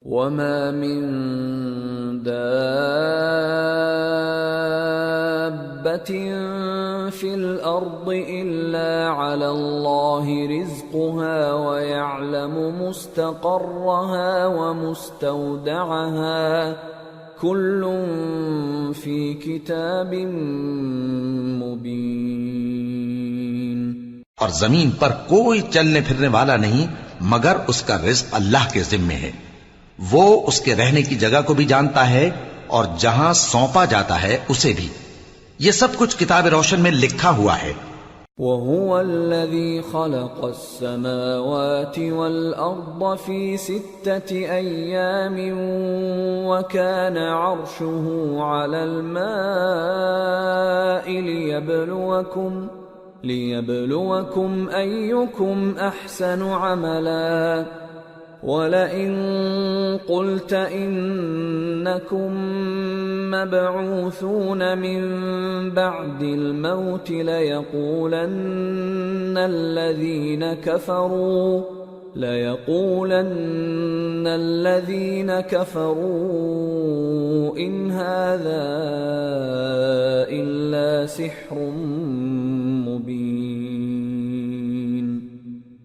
وَمَا مِن دَابَّةٍ فِي الْأَرْضِ إِلَّا عَلَى اللَّهِ رِزْقُهَا وَيَعْلَمُ مُسْتَقَرَّهَا وَمُسْتَوْدَعَهَا كُلٌّ فِي كِتَابٍ مُبِينٍ۔ اور زمین پر کوئی چلنے پھرنے والا نہیں مگر اس کا رزق اللہ کے ذمے ہے۔ وہ اس کے رہنے کی جگہ کو بھی جانتا ہے اور جہاں سونپا جاتا ہے اسے بھی۔ یہ سب کچھ کتاب روشن میں لکھا ہوا ہے۔ وَهُوَ الَّذِي خَلَقَ السَّمَاوَاتِ وَالْأَرْضَ فِي 6 أَيَّامٍ وَكَانَ عَرْشُهُ عَلَى الْمَاءِ لِيَبْلُوَكُمْ أَيُّكُمْ أَحْسَنُ عَمَلًا وَلَئِن قُلْتَ إِنَّكُمْ مَبْعُوثُونَ مِنْ بَعْدِ الْمَوْتِ لَيَقُولَنَّ الَّذِينَ كَفَرُوا إِنْ هَذَا إِلَّا سِحْرٌ مُبِينٌ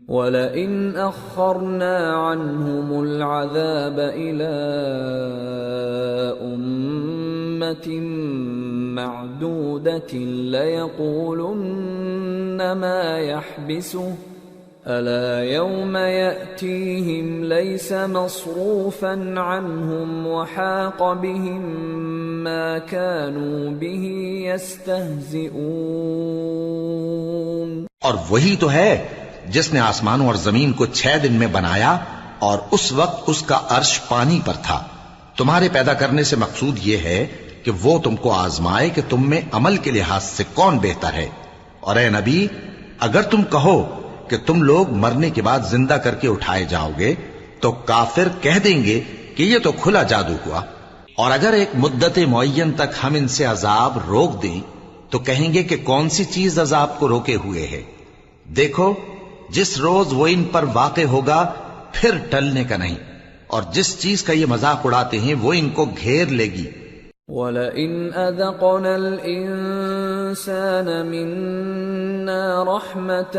وَلَئِنْ أَخَّرْنَا عَنْهُمُ الْعَذَابَ إِلَى أُمَّةٍ مَّعْدُودَةٍ لَيَقُولُنَّ مَا يَحْبِسُهُ أَلَا يَوْمَ يَأْتِيهِمْ لَيْسَ مَصْرُوفًا عَنْهُمْ وَحَاقَ بِهِمْ مَا كَانُوا بِهِ يَسْتَهْزِئُونَ۔ اور وہی تو ہے جس نے آسمانوں اور زمین کو 6 دن میں بنایا اور اس وقت اس کا عرش پانی پر تھا۔ تمہارے پیدا کرنے سے مقصود یہ ہے کہ وہ تم کو آزمائے کہ تم میں عمل کے لحاظ سے کون بہتر ہے۔ اور اے نبی، اگر تم کہو کہ تم لوگ مرنے کے بعد زندہ کر کے اٹھائے جاؤ گے تو کافر کہہ دیں گے کہ یہ تو کھلا جادو ہوا۔ اور اگر ایک مدت معین تک ہم ان سے عذاب روک دیں تو کہیں گے کہ کون سی چیز عذاب کو روکے ہوئے ہے۔ دیکھو، جس روز وہ ان پر واقع ہوگا پھر ٹلنے کا نہیں، اور جس چیز کا یہ مذاق اڑاتے ہیں وہ ان کو گھیر لے گی۔ وَلَئِنْ أَذَقْنَا الْإِنسَانَ مِنَّا رَحْمَةً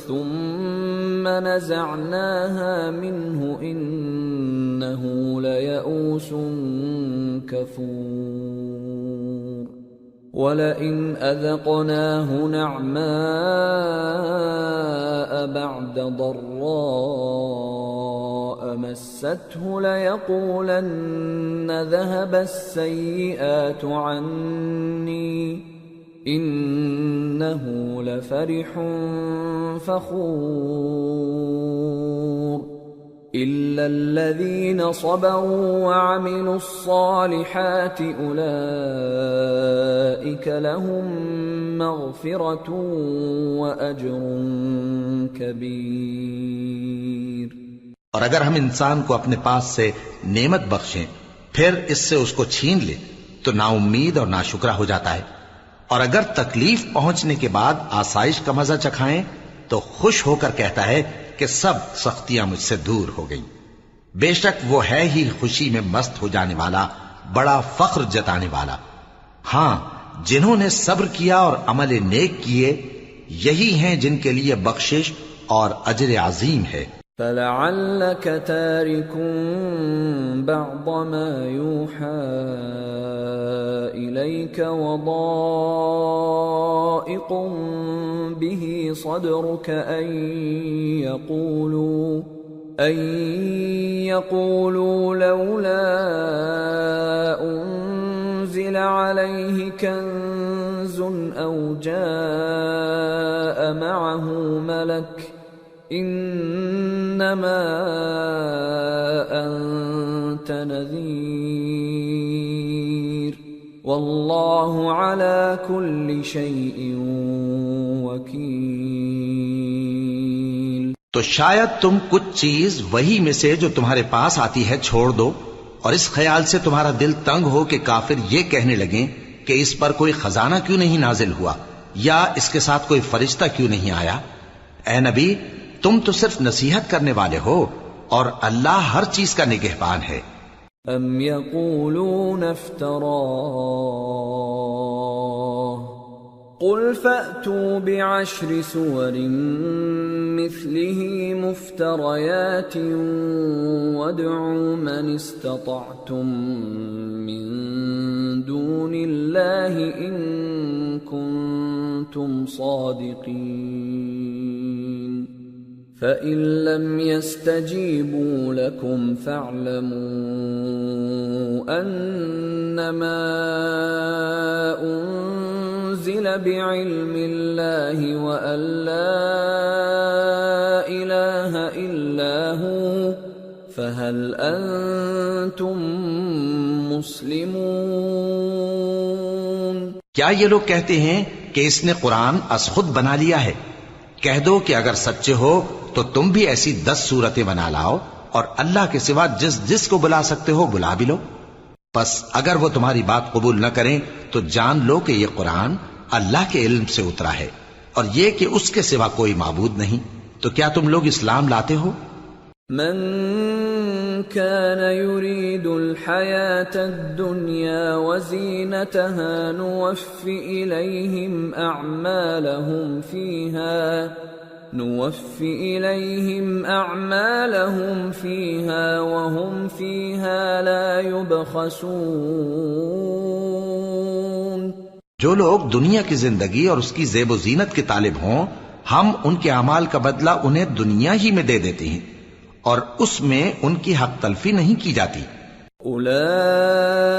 ثُمَّ نَزَعْنَاهَا مِنْهُ إِنَّهُ لَيَئُوسٌ كَفُورٌ وَلَئِنْ أَذَقْنَاهُ نَعْمَاءَ بَعْدَ ضَرَّاءَ مَسَّتْهُ لَيَقُولَنَّ ذَهَبَ السَّيِّئَاتُ عَنِّي إِنَّهُ لَفَرِحٌ فَخُورٌ إِلَّا الَّذِينَ صَبَرُوا وَعَمِلُوا الصَّالِحَاتِ أُولَئِكَ لَهُم مَّغْفِرَةٌ وَأَجْرٌ كَبِيرٌ۔ اور اگر ہم انسان کو اپنے پاس سے نعمت بخشیں پھر اس سے اس کو چھین لے تو نا امید اور ناشکرا ہو جاتا ہے، اور اگر تکلیف پہنچنے کے بعد آسائش کا مزہ چکھائیں تو خوش ہو کر کہتا ہے کہ سب سختیاں مجھ سے دور ہو گئیں۔ بے شک وہ ہے ہی خوشی میں مست ہو جانے والا، بڑا فخر جتانے والا۔ ہاں، جنہوں نے صبر کیا اور عمل نیک کیے یہی ہیں جن کے لیے بخشش اور اجر عظیم ہے۔ فَلَعَلَّكَ تَارِكٌ بَعْضَ مَا يُوحَى إِلَيْكَ وَضَائِقٌ بِهِ صَدْرُكَ أَن يَقُولُوا لَوْلَا أُنزِلَ عَلَيْهِ كَنزٌ أَوْ جَاءَ مَعَهُ مَلَكٌ إِنَّمَا أَنتَ نَذِيرٌ وَاللَّهُ عَلَى كُلِّ شَيْءٍ وَكِيلٌ۔ تو شاید تم کچھ چیز وہی میں سے جو تمہارے پاس آتی ہے چھوڑ دو، اور اس خیال سے تمہارا دل تنگ ہو کہ کافر یہ کہنے لگیں کہ اس پر کوئی خزانہ کیوں نہیں نازل ہوا، یا اس کے ساتھ کوئی فرشتہ کیوں نہیں آیا۔ اے نبی، تم تو صرف نصیحت کرنے والے ہو، اور اللہ ہر چیز کا نگہبان ہے۔ ام یقولون افتراه قل فأتوا بعشر سور مثله مفتريات وادعوا من استطعتم من دون الله إن كنتم صادقين فإن لم يستجيبوا لكم فاعلموا أنما أنزل بعلم الله وأن لا إله إلا هو فهل أنتم مسلمون۔ کیا یہ لوگ کہتے ہیں کہ اس نے قرآن از خود بنا لیا ہے؟ کہہ دو کہ اگر سچے ہو تو تم بھی ایسی 10 صورتیں بنا لاؤ اور اللہ کے سوا جس جس کو بلا سکتے ہو بلا بھی لو۔ پس اگر وہ تمہاری بات قبول نہ کریں تو جان لو کہ یہ قرآن اللہ کے علم سے اترا ہے اور یہ کہ اس کے سوا کوئی معبود نہیں۔ تو کیا تم لوگ اسلام لاتے ہو؟ من كان يريد الحياة الدنيا وزينتها نوفِ إليهم أعمالهم فيها وهم فيها لا يبخسون۔ جو لوگ دنیا کی زندگی اور اس کی زیب و زینت کے طالب ہوں، ہم ان کے اعمال کا بدلہ انہیں دنیا ہی میں دے دیتے ہیں اور اس میں ان کی حق تلفی نہیں کی جاتی۔ أولئك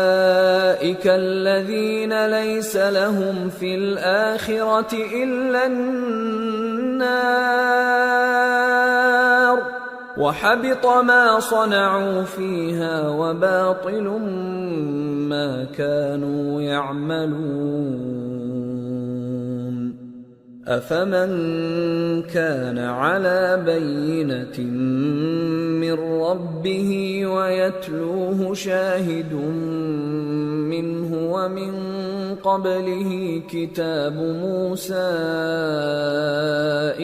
الذين ليس لهم في الآخرة إلا النار وحبط ما صنعوا فيها وباطل ما كانوا يعملون۔ أفمن كان على بينة من ربه ويتلوه شاهد منه ومن قبله كتاب موسى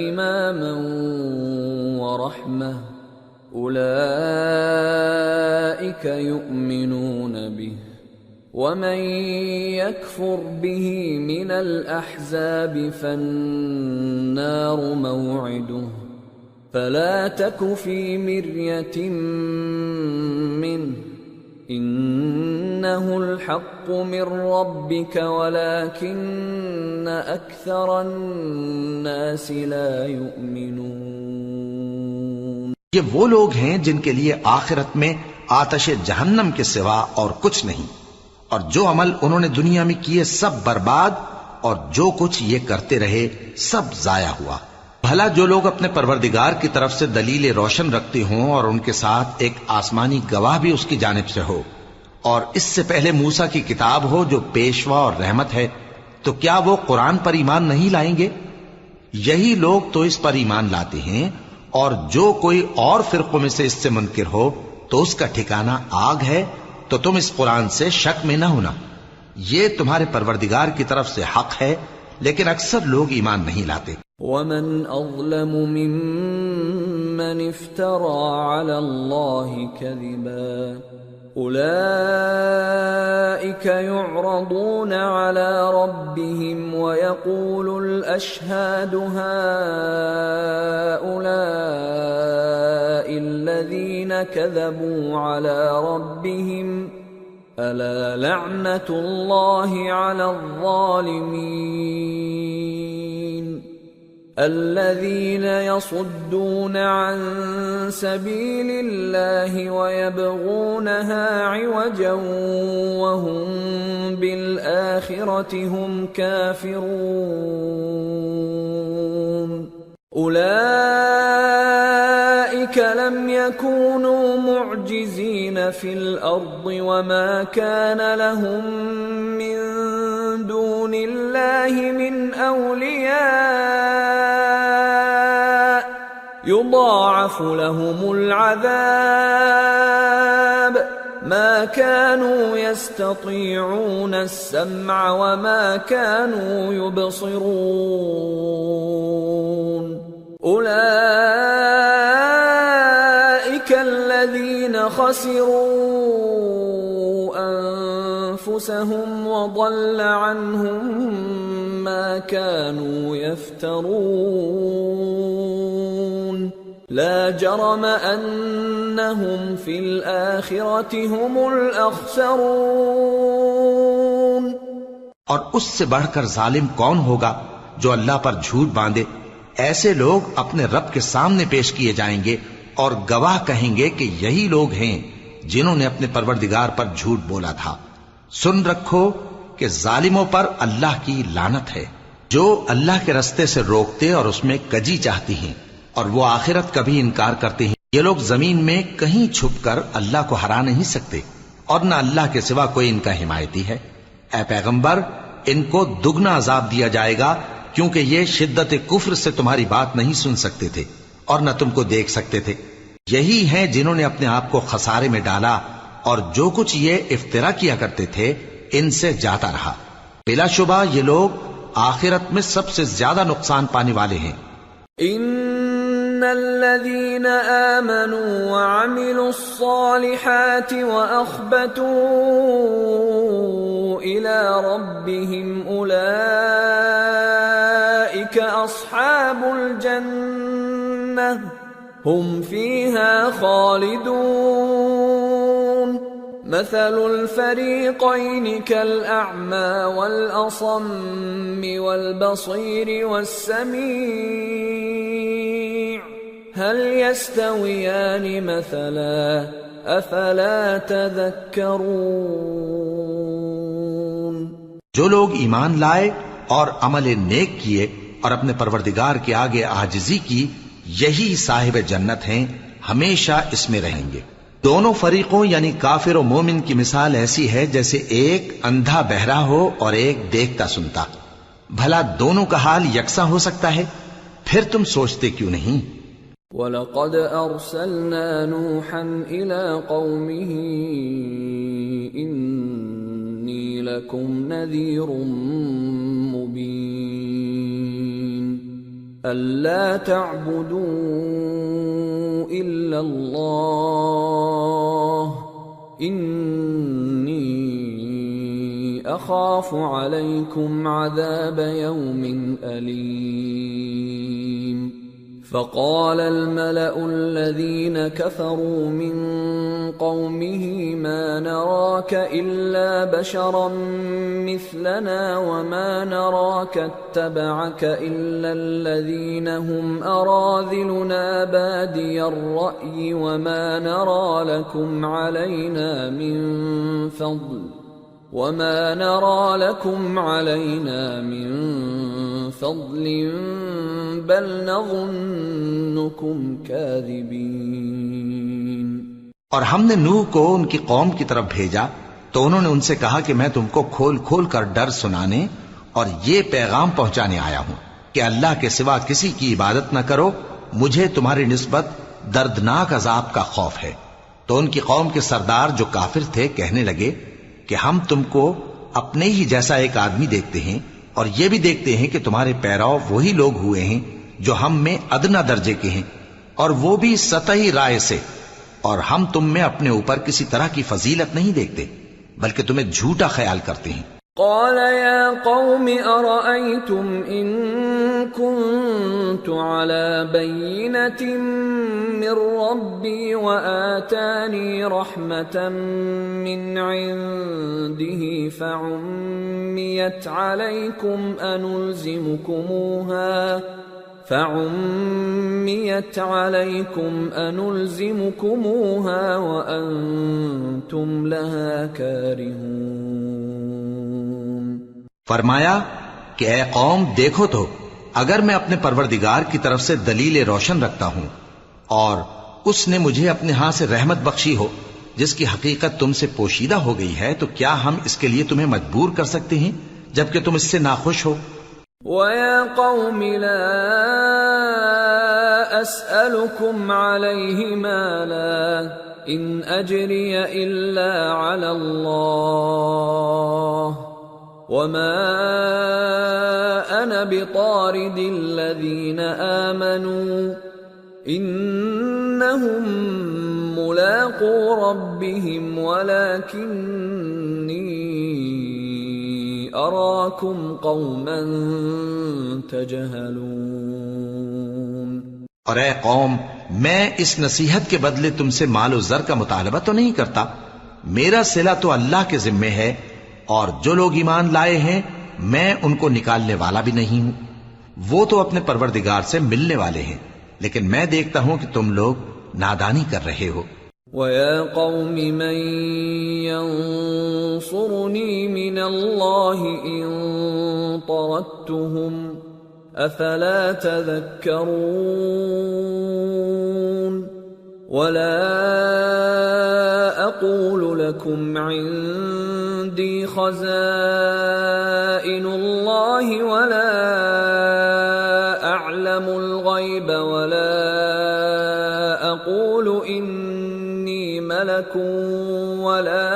إماما ورحمة أولئك يؤمنون به ومن يكفر به من الأحزاب فالنار موعده فلا تك في مرية منه إنه الحق من ربك ولكن أكثر الناس لا يؤمنون۔ یہ وہ لوگ ہیں جن کے لیے آخرت میں آتش جہنم کے سوا اور کچھ نہیں، اور جو عمل انہوں نے دنیا میں کیے سب برباد، اور جو کچھ یہ کرتے رہے سب ضائع ہوا۔ بھلا جو لوگ اپنے پروردگار کی طرف سے دلیل روشن رکھتے ہوں اور ان کے ساتھ ایک آسمانی گواہ بھی اس کی جانب سے ہو، اور اس سے پہلے موسیٰ کی کتاب ہو جو پیشوا اور رحمت ہے، تو کیا وہ قرآن پر ایمان نہیں لائیں گے؟ یہی لوگ تو اس پر ایمان لاتے ہیں، اور جو کوئی اور فرقوں میں سے اس سے منکر ہو تو اس کا ٹھکانہ آگ ہے۔ تو تم اس قرآن سے شک میں نہ ہونا، یہ تمہارے پروردگار کی طرف سے حق ہے، لیکن اکثر لوگ ایمان نہیں لاتے۔ ومن أظلم ممن افترى على الله كذبا أولئك يعرضون على ربهم ويقول الأشهاد هؤلاء الذين كذبوا على ربهم ألا لعنة الله على الظالمين الذين يصدون عن سبيل الله ويبغونها عوجا وهم بالآخرة هم كافرون أولئك لم يكونوا معجزين في الأرض وما كان لهم من دون الله من أولياء يضاعف لهم العذاب ما كانوا يستطيعون السمع وما كانوا يبصرون أولئك خسروا أنفسهم وضل عنهم ما كانوا يفترون لا جرم أنهم في الآخرة هم الأخسرون۔ اور اس سے بڑھ کر ظالم کون ہوگا جو اللہ پر جھوٹ باندھے؟ ایسے لوگ اپنے رب کے سامنے پیش کیے جائیں گے اور گواہ کہیں گے کہ یہی لوگ ہیں جنہوں نے اپنے پروردگار پر جھوٹ بولا تھا۔ سن رکھو کہ ظالموں پر اللہ کی لعنت ہے، جو اللہ کے رستے سے روکتے اور اس میں کجی چاہتی ہیں اور وہ آخرت کا بھی انکار کرتے ہیں۔ یہ لوگ زمین میں کہیں چھپ کر اللہ کو ہرا نہیں سکتے اور نہ اللہ کے سوا کوئی ان کا حمایتی ہے۔ اے پیغمبر، ان کو دگنا عذاب دیا جائے گا، کیونکہ یہ شدت کفر سے تمہاری بات نہیں سن سکتے تھے اور نہ تم کو دیکھ سکتے تھے۔ یہی ہیں جنہوں نے اپنے آپ کو خسارے میں ڈالا، اور جو کچھ یہ افترا کیا کرتے تھے ان سے جاتا رہا۔ بلا شبہ یہ لوگ آخرت میں سب سے زیادہ نقصان پانے والے ہیں۔ ان الذين آمنوا وعملوا الصالحات واخبتوا الى ربهم اولئك اصحاب الجنة هم فيها خالدون مثل الفريقين كالأعمى والأصم والبصير والسميع هل يستويان مثلا أفلا تذكرون۔ جو لوگ ایمان لائے اور عمل نیک کیے اور اپنے پروردگار کے آگے عاجزی کی، یہی صاحب جنت ہیں، ہمیشہ اس میں رہیں گے۔ دونوں فریقوں یعنی کافر و مومن کی مثال ایسی ہے جیسے ایک اندھا بہرا ہو اور ایک دیکھتا سنتا۔ بھلا دونوں کا حال یکساں ہو سکتا ہے؟ پھر تم سوچتے کیوں نہیں؟ وَلَقَدْ أَرْسَلْنَا نُوحًا إِلَىٰ قَوْمِهِ إِنِّي لَكُمْ نَذِيرٌ مُّبِينٌ أَلَّا تَعْبُدُوا إِلَّا اللَّهَ إِنِّي أَخَافُ عَلَيْكُمْ عَذَابَ يَوْمٍ أَلِيمٍ۔ فقال الملأ الذين كفروا من قومه ما نراك إلا بشرا مثلنا وما نراك اتبعك إلا الذين هم أراذلنا بادي الرأي وما نرى لكم علينا من فضل بل نظنكم كاذبين۔ اور ہم نے نوح کو ان کی قوم کی طرف بھیجا تو انہوں نے ان سے کہا کہ میں تم کو کھول کھول کر ڈر سنانے اور یہ پیغام پہنچانے آیا ہوں کہ اللہ کے سوا کسی کی عبادت نہ کرو، مجھے تمہاری نسبت دردناک عذاب کا خوف ہے۔ تو ان کی قوم کے سردار جو کافر تھے کہنے لگے کہ ہم تم کو اپنے ہی جیسا ایک آدمی دیکھتے ہیں اور یہ بھی دیکھتے ہیں کہ تمہارے پیراؤ وہی لوگ ہوئے ہیں جو ہم میں ادنا درجے کے ہیں، اور وہ بھی سطحی رائے سے، اور ہم تم میں اپنے اوپر کسی طرح کی فضیلت نہیں دیکھتے بلکہ تمہیں جھوٹا خیال کرتے ہیں۔ قال يا قوم أرأيتم إن كنت على بينة من ربي وآتاني رحمة من عنده فعميت عليكم أنلزمكموها وأنتم لها كارهون۔ فرمایا کہ اے قوم دیکھو تو، اگر میں اپنے پروردگار کی طرف سے دلیل روشن رکھتا ہوں اور اس نے مجھے اپنے ہاں سے رحمت بخشی ہو جس کی حقیقت تم سے پوشیدہ ہو گئی ہے، تو کیا ہم اس کے لیے تمہیں مجبور کر سکتے ہیں جبکہ تم اس سے ناخوش ہو؟ وَيَا قَوْمِ لَا أَسْأَلُكُمْ عَلَيْهِ مَالًا إِنْ أَجْرِيَ إِلَّا عَلَى اللَّهِ وَمَا أَنَا بِطَارِدِ الَّذِينَ آمَنُوا إِنَّهُمْ ملاقو ربهم ولكني أراكم قوما تجهلون۔ اور اے قوم، میں اس نصیحت کے بدلے تم سے مال و زر کا مطالبہ تو نہیں کرتا، میرا صلہ تو اللہ کے ذمے ہے، اور جو لوگ ایمان لائے ہیں میں ان کو نکالنے والا بھی نہیں ہوں، وہ تو اپنے پروردگار سے ملنے والے ہیں، لیکن میں دیکھتا ہوں کہ تم لوگ نادانی کر رہے ہو۔ وَيَا قَوْمِ مَنْ يَنصُرُنِي مِنَ اللَّهِ إِن طَرَدتُّهُمْ أَفَلَا تَذَكَّرُونَ وَلَا أَقُولُ لَكُمْ عِندِي خَزَائِنُ اللَّهِ وَلَا أَعْلَمُ الْغَيْبَ وَلَا أَقُولُ إِنِّي مَلَكٌ وَلَا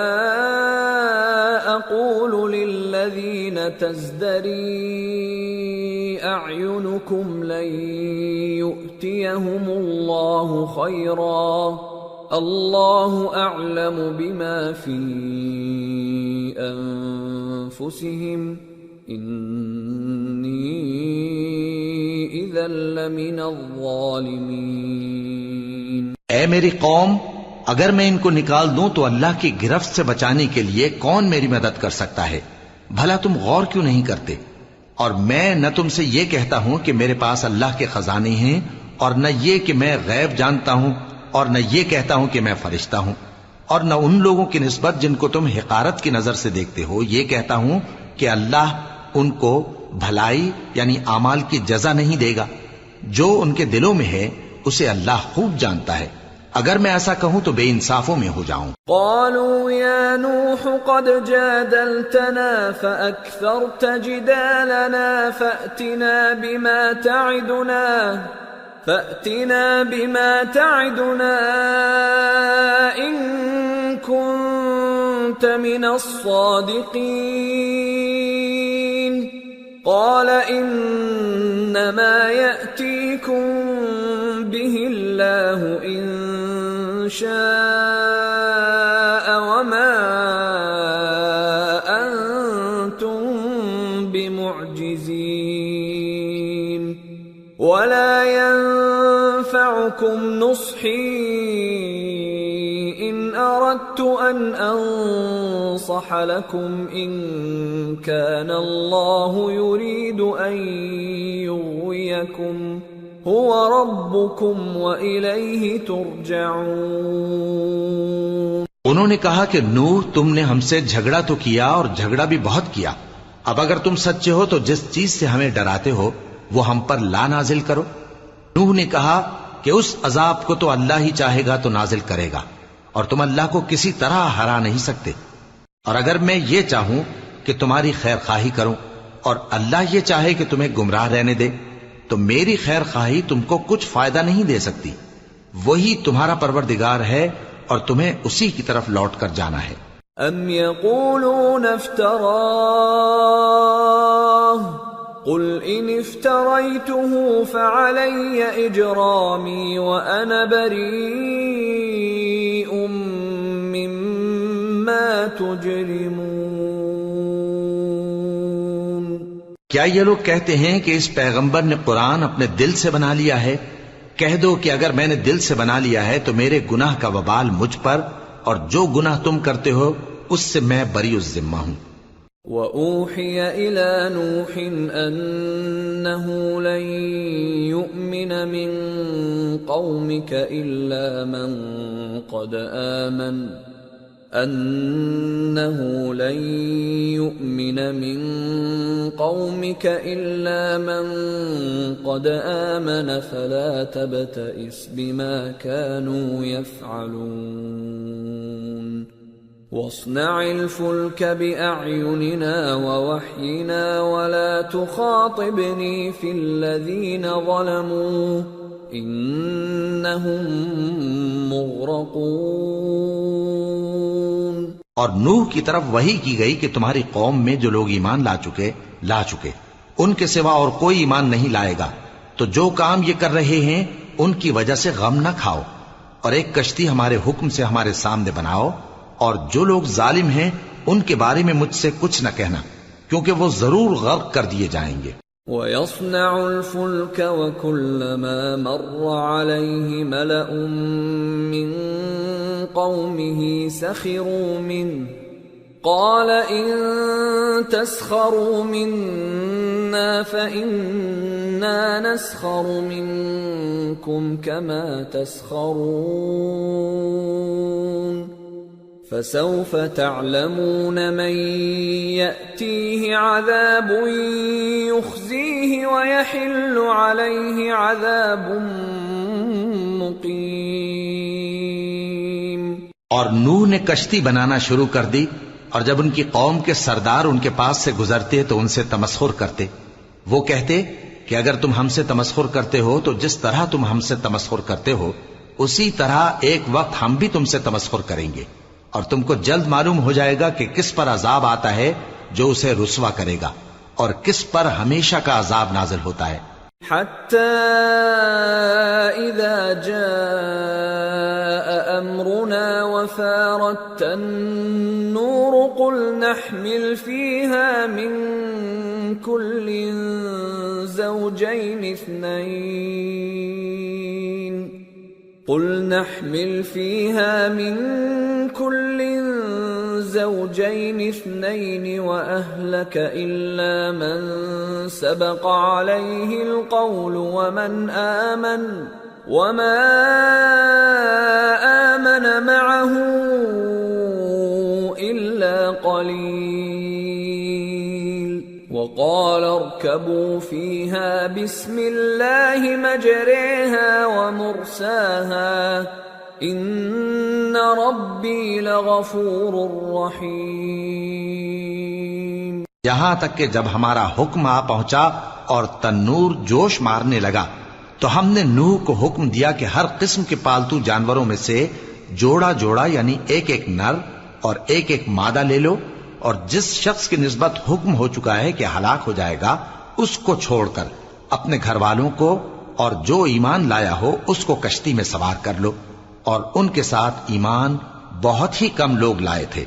أَقُولُ لِلَّذِينَ تَزْدَرِي أَعْيُنُكُمْ لَن يُؤْتِيَهُمُ اللَّهُ خَيْرًا اللَّهُ أَعْلَمُ بِمَا فِي أَنفُسِهِمْ إِنِّي إِذًا لَّمِنَ الظَّالِمِينَ۔ اے میری قوم، اگر میں ان کو نکال دوں تو اللہ کی گرفت سے بچانے کے لیے کون میری مدد کر سکتا ہے؟ بھلا تم غور کیوں نہیں کرتے؟ اور میں نہ تم سے یہ کہتا ہوں کہ میرے پاس اللہ کے خزانے ہیں، اور نہ یہ کہ میں غیب جانتا ہوں، اور نہ یہ کہتا ہوں کہ میں فرشتہ ہوں، اور نہ ان لوگوں کی نسبت جن کو تم حقارت کی نظر سے دیکھتے ہو یہ کہتا ہوں کہ اللہ ان کو بھلائی یعنی اعمال کی جزا نہیں دے گا۔ جو ان کے دلوں میں ہے اسے اللہ خوب جانتا ہے، اگر میں ایسا کہوں تو بے انصافوں میں ہو جاؤں۔ قالوا يا نوح قد جادلتنا فأكثرت جدالنا فأتنا بما تعدنا إن كنت من الصادقين قال إنما يأتيكم به الله إن شاء وما أنتم بمعجزين ولا ينفعكم نصحي إن أردت أن أنصح لكم إن كان الله يريد أن يغويكم هو ربكم وإليه ترجعون۔ انہوں نے کہا کہ نوح، تم نے ہم سے جھگڑا تو کیا اور جھگڑا بھی بہت کیا، اب اگر تم سچے ہو تو جس چیز سے ہمیں ڈراتے ہو وہ ہم پر لا نازل کرو۔ نوح نے کہا کہ اس عذاب کو تو اللہ ہی چاہے گا تو نازل کرے گا، اور تم اللہ کو کسی طرح ہرا نہیں سکتے، اور اگر میں یہ چاہوں کہ تمہاری خیر خواہی کروں اور اللہ یہ چاہے کہ تمہیں گمراہ رہنے دے تو میری خیر خواہی تم کو کچھ فائدہ نہیں دے سکتی، وہی تمہارا پروردگار ہے اور تمہیں اسی کی طرف لوٹ کر جانا ہے۔ ام یقولون افتراہ قل ان افتریته فعلی اجرامی وانا بریء مما تجرمون۔ کیا یہ لوگ کہتے ہیں کہ اس پیغمبر نے قرآن اپنے دل سے بنا لیا ہے؟ کہہ دو کہ اگر میں نے دل سے بنا لیا ہے تو میرے گناہ کا وبال مجھ پر، اور جو گناہ تم کرتے ہو اس سے میں بری الذمہ ہوں۔ وَأُوحِيَ إِلَى نُوحٍ أَنَّهُ لَن يُؤْمِنَ مِن قَوْمِكَ إِلَّا مَن قَدْ آمَنَ فَلَا تَبْتَئِسْ بِمَا كَانُوا يَفْعَلُونَ وَاصْنَعِ الْفُلْكَ بِأَعْيُنِنَا وَوَحْيِنَا وَلَا تُخَاطِبْنِي فِي الَّذِينَ ظَلَمُوا إِنَّهُمْ مُغْرَقُونَ۔ اور نوح کی طرف وحی کی گئی کہ تمہاری قوم میں جو لوگ ایمان لا چکے ان کے سوا اور کوئی ایمان نہیں لائے گا، تو جو کام یہ کر رہے ہیں ان کی وجہ سے غم نہ کھاؤ، اور ایک کشتی ہمارے حکم سے ہمارے سامنے بناؤ، اور جو لوگ ظالم ہیں ان کے بارے میں مجھ سے کچھ نہ کہنا، کیونکہ وہ ضرور غرق کر دیے جائیں گے۔ وَيَصْنَعُ الْفُلْكَ وَكُلَّمَا مَرَّ عَلَيْهِ مَلَأٌ مِّن قَوْمِهِ سَخِرُوا مِنْهُ قَالَ إِن تَسْخَرُوا مِنَّا فَإِنَّا نَسْخَرُ مِنكُمْ كَمَا تَسْخَرُونَ فَسَوْفَ تَعْلَمُونَ مَن يَأْتِيهِ عَذَابٌ يُخْزِيهِ وَيَحِلُّ عَلَيْهِ عَذَابٌ مُقِيمٌ۔ اور نوح نے کشتی بنانا شروع کر دی، اور جب ان کی قوم کے سردار ان کے پاس سے گزرتے تو ان سے تمسخر کرتے۔ وہ کہتے کہ اگر تم ہم سے تمسخر کرتے ہو تو جس طرح تم ہم سے تمسخر کرتے ہو اسی طرح ایک وقت ہم بھی تم سے تمسخر کریں گے، اور تم کو جلد معلوم ہو جائے گا کہ کس پر عذاب آتا ہے جو اسے رسوا کرے گا، اور کس پر ہمیشہ کا عذاب نازل ہوتا ہے۔ حتى إذا جاء أمرنا وفارت النور قل نحمل فيها من كل زوجين اثنين وأهلك إلا من سبق عليه القول وما آمن معه إلا قليل وقال اركبوا فيها بسم الله مجريها ومرساها إن ربي لغفور رحيم۔ یہاں تک کہ جب ہمارا حکم آ پہنچا اور تنور جوش مارنے لگا تو ہم نے نوح کو حکم دیا کہ ہر قسم کے پالتو جانوروں میں سے جوڑا جوڑا یعنی ایک ایک نر اور ایک ایک مادہ لے لو، اور جس شخص کی نسبت حکم ہو چکا ہے کہ ہلاک ہو جائے گا اس کو چھوڑ کر اپنے گھر والوں کو اور جو ایمان لایا ہو اس کو کشتی میں سوار کر لو، اور ان کے ساتھ ایمان بہت ہی کم لوگ لائے تھے۔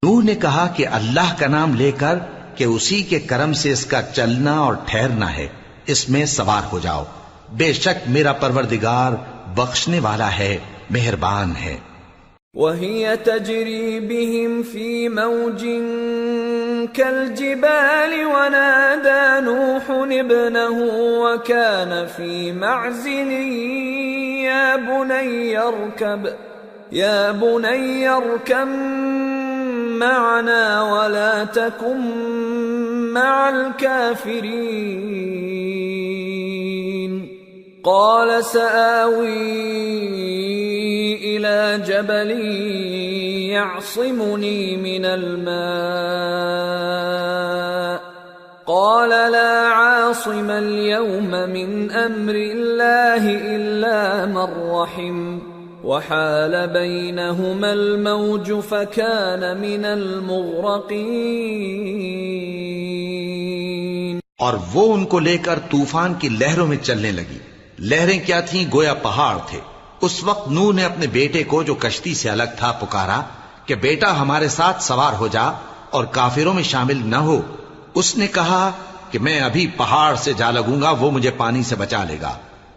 نوح نے کہا کہ اللہ کا نام لے کر کہ اسی کے کرم سے اس کا چلنا اور ٹھہرنا ہے، اس میں سوار ہو جاؤ، بے شک میرا پروردگار بخشنے والا ہے، مہربان ہے۔ وَهِيَ تَجْرِي بِهِمْ فِي مَوْجٍ كَالْجِبَالِ وَنَادَى نُوحٌ ابْنَهُ وَكَانَ فِي مَعْزِلٍ يَا بُنَيَّ ارْكَبْ مَعَنَا وَلَا تَكُنْ مَعَ الْكَافِرِينَ قَالَ سَآوِي إِلَى جَبَلٍ يَعْصِمُنِي مِنَ الْمَاءِ قَالَ لَا عَاصِمَ الْيَوْمَ مِنْ أَمْرِ اللَّهِ إِلَّا مَنْ رَحِمَ وَحَالَ بَيْنَهُمَا الْمَوْجُ فَكَانَ مِنَ الْمُغْرَقِينَ۔ اور وہ ان کو لے کر طوفان کی لہروں میں چلنے لگی، لہریں کیا تھیں گویا پہاڑ تھے۔ اس وقت نوح نے اپنے بیٹے کو جو کشتی سے الگ تھا پکارا کہ بیٹا ہمارے ساتھ سوار ہو جا اور کافروں میں شامل نہ ہو۔ اس نے کہا کہ میں ابھی پہاڑ سے جا لگوں گا، وہ مجھے پانی سے بچا لے گا۔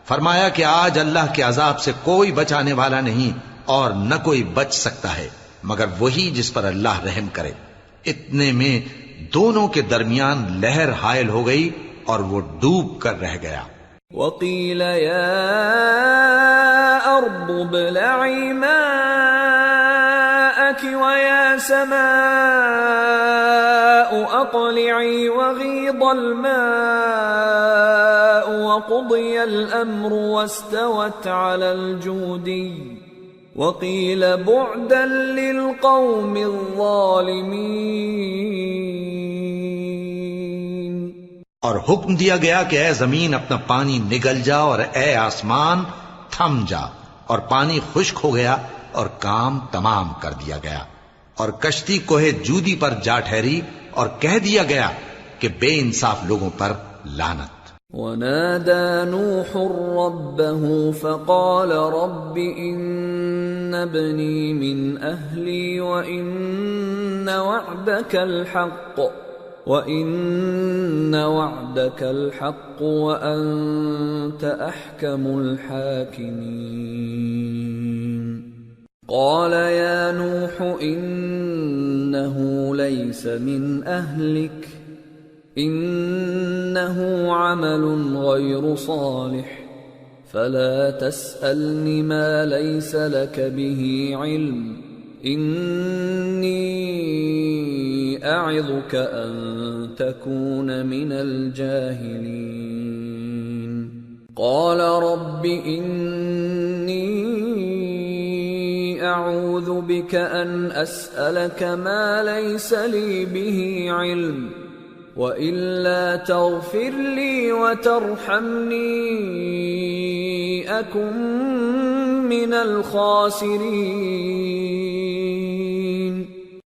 فرمایا کہ آج اللہ کے عذاب سے کوئی بچانے والا نہیں اور نہ کوئی بچ سکتا ہے مگر وہی جس پر اللہ رحم کرے۔ اتنے میں دونوں کے درمیان لہر حائل ہو گئی اور وہ ڈوب کر رہ گیا۔ وَقِيلَ يَا أَرْضُ ابْلَعِي مَاءَكِ وَيَا سَمَاءُ أَقْلِعِي وَغِيضَ الْمَاءُ وَقُضِيَ الْأَمْرُ وَاسْتَوَتْ عَلَى الْجُودِيِّ وَقِيلَ بُعْدًا لِلْقَوْمِ الظَّالِمِينَ۔ اور حکم دیا گیا کہ اے زمین اپنا پانی نگل جا اور اے آسمان تھم جا، اور پانی خشک ہو گیا اور کام تمام کر دیا گیا، اور کشتی کوہ جودی پر جا ٹھہری اور کہہ دیا گیا کہ بے انصاف لوگوں پر لعنت۔ وَنَادَى نُوحٌ رَبَّهُ فَقَالَ رَبِّ إِنَّ ابني من أهلي وإن وعدك الحق وأنت أحكم الحاكمين قال يا نوح إنه ليس من أهلك إنه عمل غير صالح فلا تسألني ما ليس لك به علم إني أعظك أن تكون من الجاهلين قال رب إني أعوذ بك أن أسألك ما ليس لي به علم وإلا تغفر لي وترحمني أكن من الخاسرين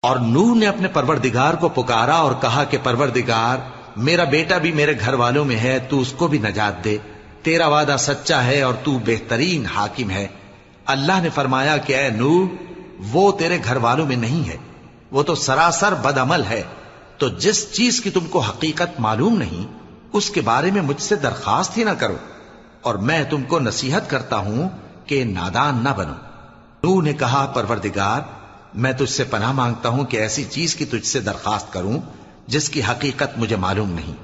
اور نوح نے اپنے پروردگار کو پکارا اور کہا کہ پروردگار میرا بیٹا بھی میرے گھر والوں میں ہے، تو اس کو بھی نجات دے، تیرا وعدہ سچا ہے اور تو بہترین حاکم ہے۔ اللہ نے فرمایا کہ اے نوح، وہ تیرے گھر والوں میں نہیں ہے، وہ تو سراسر بد عمل ہے، تو جس چیز کی تم کو حقیقت معلوم نہیں اس کے بارے میں مجھ سے درخواست ہی نہ کرو، اور میں تم کو نصیحت کرتا ہوں کہ نادان نہ بنو۔ نوح نے کہا پروردگار میں تجھ سے پناہ مانگتا ہوں کہ ایسی چیز کی تجھ سے درخواست کروں جس کی حقیقت مجھے معلوم نہیں،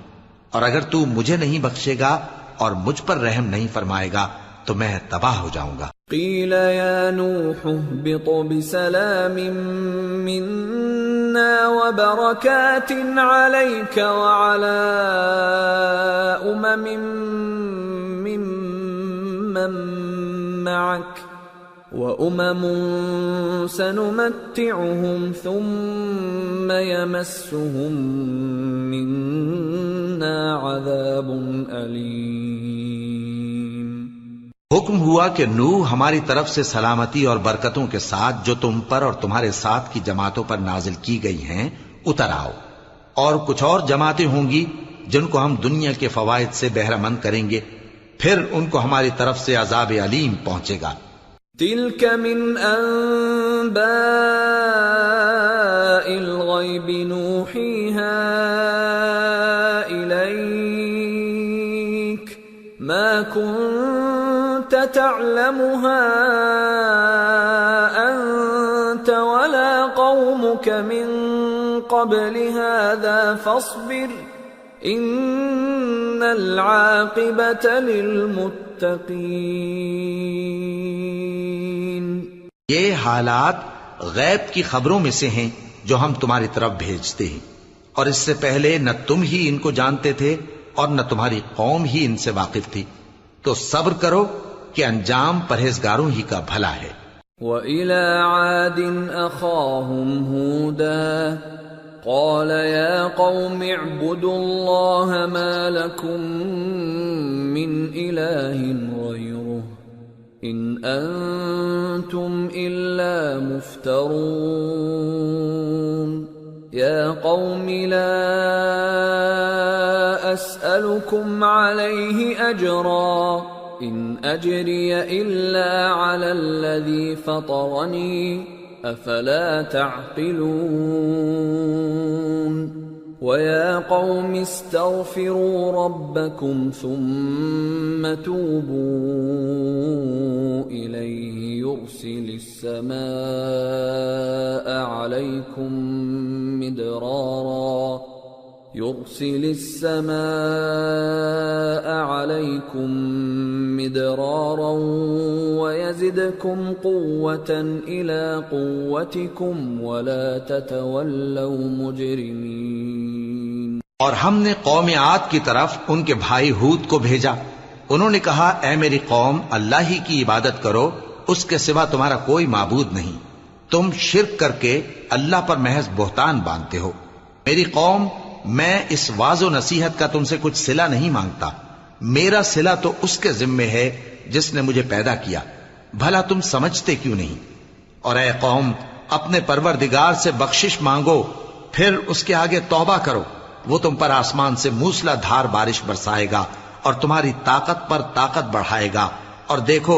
اور اگر تو مجھے نہیں بخشے گا اور مجھ پر رحم نہیں فرمائے گا تو میں تباہ ہو جاؤں گا۔ قیل یا نوح اهبط بسلام منا وبرکات علیک وعلی ممن معک وأمم سنمتعهم ثم يمسهم منا عذاب أليم۔ حکم ہوا کہ نوح ہماری طرف سے سلامتی اور برکتوں کے ساتھ جو تم پر اور تمہارے ساتھ کی جماعتوں پر نازل کی گئی ہیں اتر آؤ، اور کچھ اور جماعتیں ہوں گی جن کو ہم دنیا کے فوائد سے بہرہ مند کریں گے، پھر ان کو ہماری طرف سے عذاب علیم پہنچے گا۔ تلك من أنباء الغيب نوحيها إليك ما كنت تعلمها أنت ولا قومك من قبل هذا فاصبر إن العاقبة للمتقين۔ یہ حالات غیب کی خبروں میں سے ہیں جو ہم تمہاری طرف بھیجتے ہیں، اور اس سے پہلے نہ تم ہی ان کو جانتے تھے اور نہ تمہاری قوم ہی ان سے واقف تھی، تو صبر کرو کہ انجام پرہیزگاروں ہی کا بھلا ہے۔ وَإِلَى عَادٍ أَخَاهُمْ هُودًا قَالَ يَا قَوْمِ اعْبُدُوا اللَّهَ مَا لَكُمْ مِنْ إِلَٰهٍ غَيْرُهُ إِنْ أَنْتُمْ إِلَّا مُفْتَرُونَ يَا قَوْمِ لَا أَسْأَلُكُمْ عَلَيْهِ أَجْرًا إِنْ أَجْرِيَ إِلَّا عَلَى الَّذِي فَطَرَنِي أَفَلَا تَعْقِلُونَ وَيَا قَوْمِ اسْتَغْفِرُوا رَبَّكُمْ ثُمَّ تُوبُوا إِلَيْهِ يُرْسِلِ السَّمَاءَ عَلَيْكُمْ مِدْرَارًا وَيَزِدْكُمْ قُوَّةً إِلَى قُوَّتِكُمْ وَلَا تَتَوَلَّوْا مُجْرِمِينَ۔ اور ہم نے قوم عاد کی طرف ان کے بھائی ہود کو بھیجا، انہوں نے کہا اے میری قوم اللہ ہی کی عبادت کرو، اس کے سوا تمہارا کوئی معبود نہیں، تم شرک کر کے اللہ پر محض بہتان باندھتے ہو۔ میری قوم میں اس واعظ و نصیحت کا تم سے کچھ صلہ نہیں مانگتا، میرا صلہ تو اس کے ذمے ہے جس نے مجھے پیدا کیا، بھلا تم سمجھتے کیوں نہیں؟ اور اے قوم اپنے پروردگار سے بخشش مانگو، پھر اس کے آگے توبہ کرو، وہ تم پر آسمان سے موسلا دھار بارش برسائے گا اور تمہاری طاقت پر طاقت بڑھائے گا، اور دیکھو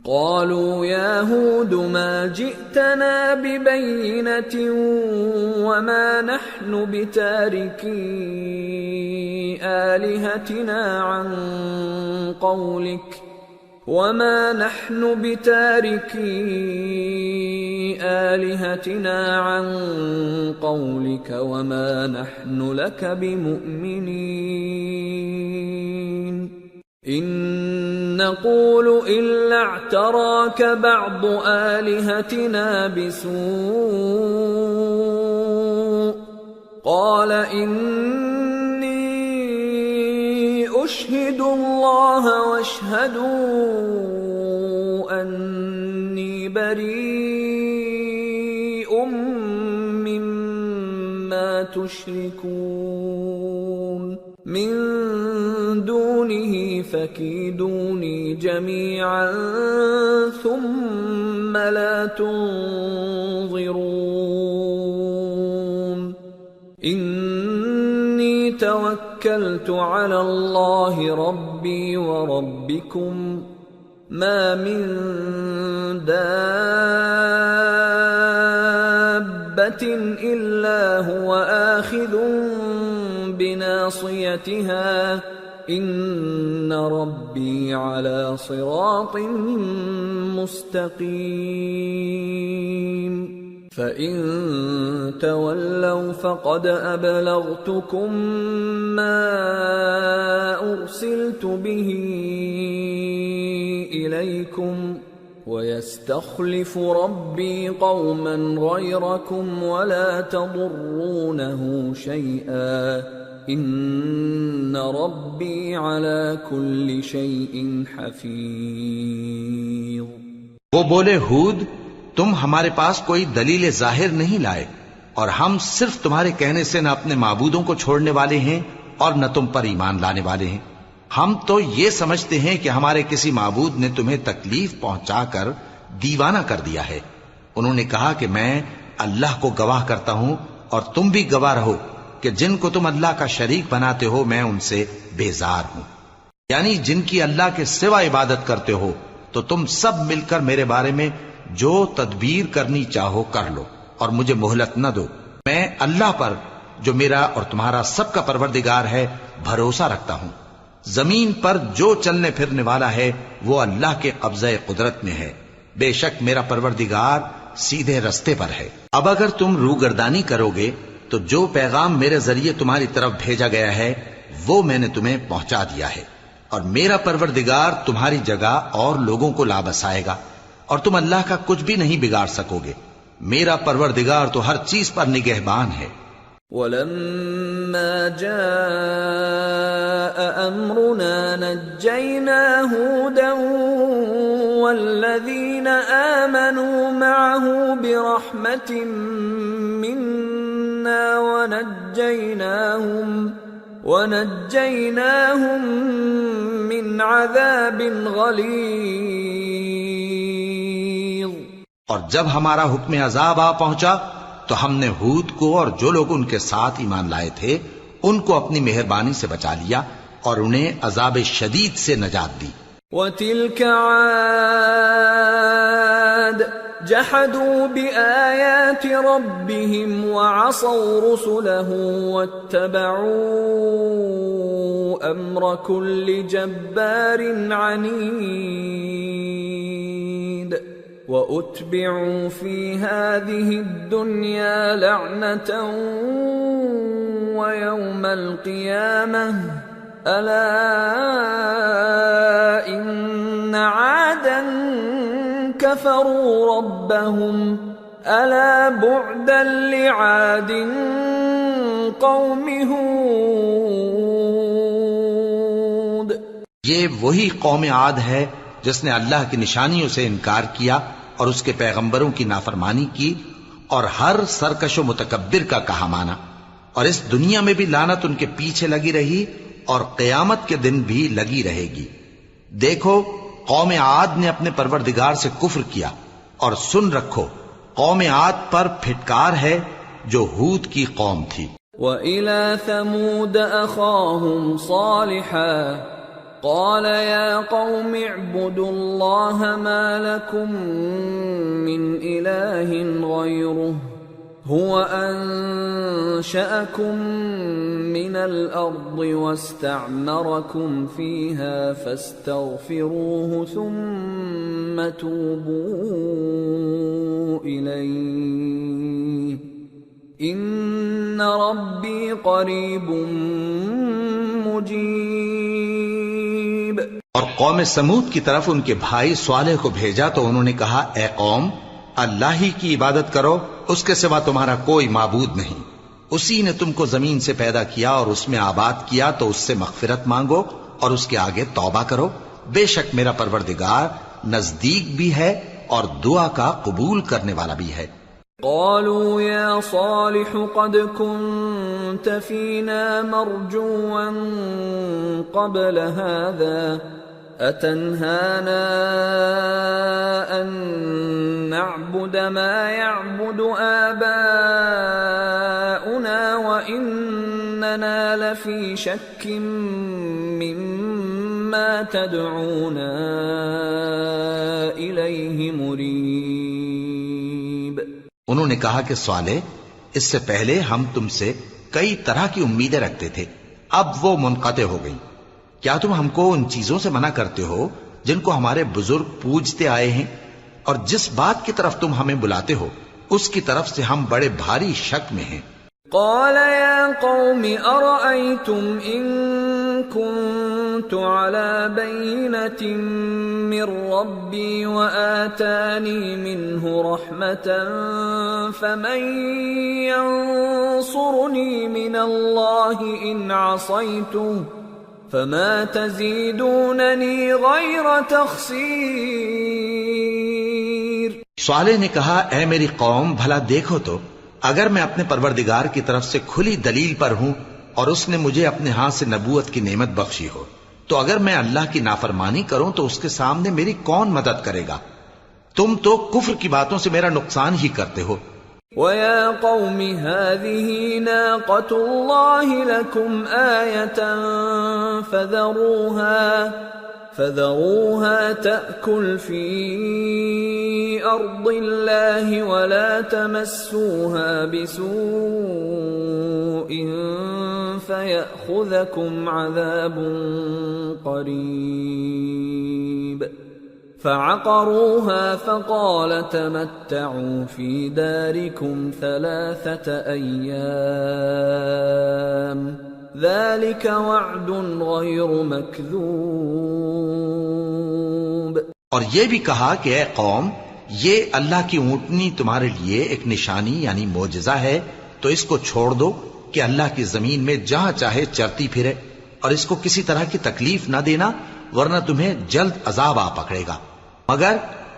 قالوا يا هود ما جئتنا ببينة وما نحن بتاركي آلهتنا عن قولك وما نحن لك بمؤمنين إن نقول إلا اعتراك بعض آلهتنا بسوء قال إني أشهد الله واشهدوا أني بريء مما تشركون من دونه فكيدوني جميعا ثم لا تنظرون إني توكلت على الله ربي وربكم ما من دابة إلا هو آخذ بناصيتها إن ربي على صراط مستقيم فإن تولوا فقد أبلغتكم ما أرسلت به إليكم ويستخلف ربي قوما غيركم ولا تضرونه شيئا إن ربي على كل شيء حفيظ۔ وہ بولے ہود تم ہمارے پاس کوئی دلیل ظاہر نہیں لائے اور ہم صرف تمہارے کہنے سے نہ اپنے معبودوں کو چھوڑنے والے ہیں اور نہ تم پر ایمان لانے والے ہیں۔ ہم تو یہ سمجھتے ہیں کہ ہمارے کسی معبود نے تمہیں تکلیف پہنچا کر دیوانہ کر دیا ہے۔ انہوں نے کہا کہ میں اللہ کو گواہ کرتا ہوں اور تم بھی گواہ رہو کہ جن کو تم اللہ کا شریک بناتے ہو میں ان سے بیزار ہوں، یعنی جن کی اللہ کے سوا عبادت کرتے ہو، تو تم سب مل کر میرے بارے میں جو تدبیر کرنی چاہو کر لو اور مجھے مہلت نہ دو۔ میں اللہ پر جو میرا اور تمہارا سب کا پروردگار ہے بھروسہ رکھتا ہوں۔ زمین پر جو چلنے پھرنے والا ہے وہ اللہ کے قبضہ قدرت میں ہے، بے شک میرا پروردگار سیدھے رستے پر ہے۔ اب اگر تم روگردانی کرو گے تو جو پیغام میرے ذریعے تمہاری طرف بھیجا گیا ہے وہ میں نے تمہیں پہنچا دیا ہے، اور میرا پروردگار تمہاری جگہ اور لوگوں کو لا بسائے گا، اور تم اللہ کا کچھ بھی نہیں بگاڑ سکو گے۔ میرا پروردگار تو ہر چیز پر نگہبان ہے۔ وَلَمَّا جَاءَ أَمْرُنَا نَجَّيْنَا هُودًا وَالَّذِينَ آمَنُوا مَعَهُ بِرَحْمَةٍ مِنَّا وَنَجَّيْنَاهُمْ مِنْ عَذَابٍ غَلِيظٍ۔ اور جب ہمارا حکم عذاب آ پہنچا تو ہم نے ہود کو اور جو لوگ ان کے ساتھ ایمان لائے تھے ان کو اپنی مہربانی سے بچا لیا اور انہیں عذاب شدید سے نجات دی۔ وَتِلْكَ عَادٌ جَحَدُوا بِآيَاتِ رَبِّهِمْ وَعَصَوْا رُسُلَهُ وَاتَّبَعُوا أَمْرَ كُلِّ جَبَّارٍ عَنِيدٍ وَأُتْبِعُوا فِي هَذِهِ الدُّنْيَا لَعْنَةً وَيَوْمَ الْقِيَامَةِ أَلَا إِنَّ عَادًا كَفَرُوا رَبَّهُمْ أَلَا بُعْدًا لِعَادٍ قَوْمِ هُودٍ۔ یہ وہی قوم عاد ہے جس نے اللہ کی نشانیوں سے انکار کیا اور اس کے پیغمبروں کی نافرمانی کی اور ہر سرکش و متکبر کا کہا مانا، اور اس دنیا میں بھی لعنت ان کے پیچھے لگی رہی اور قیامت کے دن بھی لگی رہے گی۔ دیکھو قوم عاد نے اپنے پروردگار سے کفر کیا، اور سن رکھو قوم عاد پر پھٹکار ہے جو ہود کی قوم تھی۔ وَإِلَى ثَمُودَ أَخَاهُمْ صَالِحًا قال يا قوم اعبدوا الله ما لكم من إله غيره هو أنشأكم من الأرض واستعمركم فيها فاستغفروه ثم توبوا إليه إن ربي قريب مجيب۔ اور قوم سمود کی طرف ان کے بھائی صالح کو بھیجا تو انہوں نے کہا اے قوم اللہ ہی کی عبادت کرو، اس کے سوا تمہارا کوئی معبود نہیں، اسی نے تم کو زمین سے پیدا کیا اور اس میں آباد کیا تو اس سے مغفرت مانگو اور اس کے آگے توبہ کرو، بے شک میرا پروردگار نزدیک بھی ہے اور دعا کا قبول کرنے والا بھی ہے۔ قالوا يا صالح قد كنت فينا مرجوا قبل هذا أتنهانا أن نعبد ما يعبد آباؤنا وإننا لفي شك مما تدعونا إليه مريب۔ انہوں نے کہا کہ صالح اس سے پہلے ہم تم سے کئی طرح کی امیدیں رکھتے تھے، اب وہ منقطع ہو گئی۔ کیا تم ہم کو ان چیزوں سے منع کرتے ہو جن کو ہمارے بزرگ پوجتے آئے ہیں، اور جس بات کی طرف تم ہمیں بلاتے ہو اس کی طرف سے ہم بڑے بھاری شک میں ہیں۔ قال يا قوم أرأيتم إن كنت على بينة من ربي وآتاني منه رحمة فمن ينصرني من الله إن عصيته فما تزيدونني غير تخسير۔ صالح نے کہا اے میری قوم بھلا دیکھو تو اگر میں اپنے پروردگار کی طرف سے کھلی دلیل پر ہوں اور اس نے مجھے اپنے ہاتھ سے نبوت کی نعمت بخشی ہو تو اگر میں اللہ کی نافرمانی کروں تو اس کے سامنے میری کون مدد کرے گا؟ تم تو کفر کی باتوں سے میرا نقصان ہی کرتے ہو۔ وَيَا قَوْمِ هَذِهِ نَاقَةُ اللَّهِ لَكُمْ آيَةً فَذَرُوهَا تَأْكُلْ فِي أَرْضِ اللَّهِ وَلَا تَمَسُّوهَا بِسُوءٍ فَيَأْخُذَكُمْ عَذَابٌ قَرِيبٌ۔ فعقروها فقال تمتعوا في داركم 3 أيام ذلك وعد غير مكذوب۔ اور یہ بھی کہا کہ اے قوم یہ اللہ کی اونٹنی تمہارے لیے ایک نشانی یعنی معجزہ ہے تو اس کو چھوڑ دو کہ اللہ کی زمین میں جہاں چاہے چرتی پھرے، اور اس کو کسی طرح کی تکلیف نہ دینا ورنہ تمہیں جلد عذاب آ پکڑے گا۔ مگر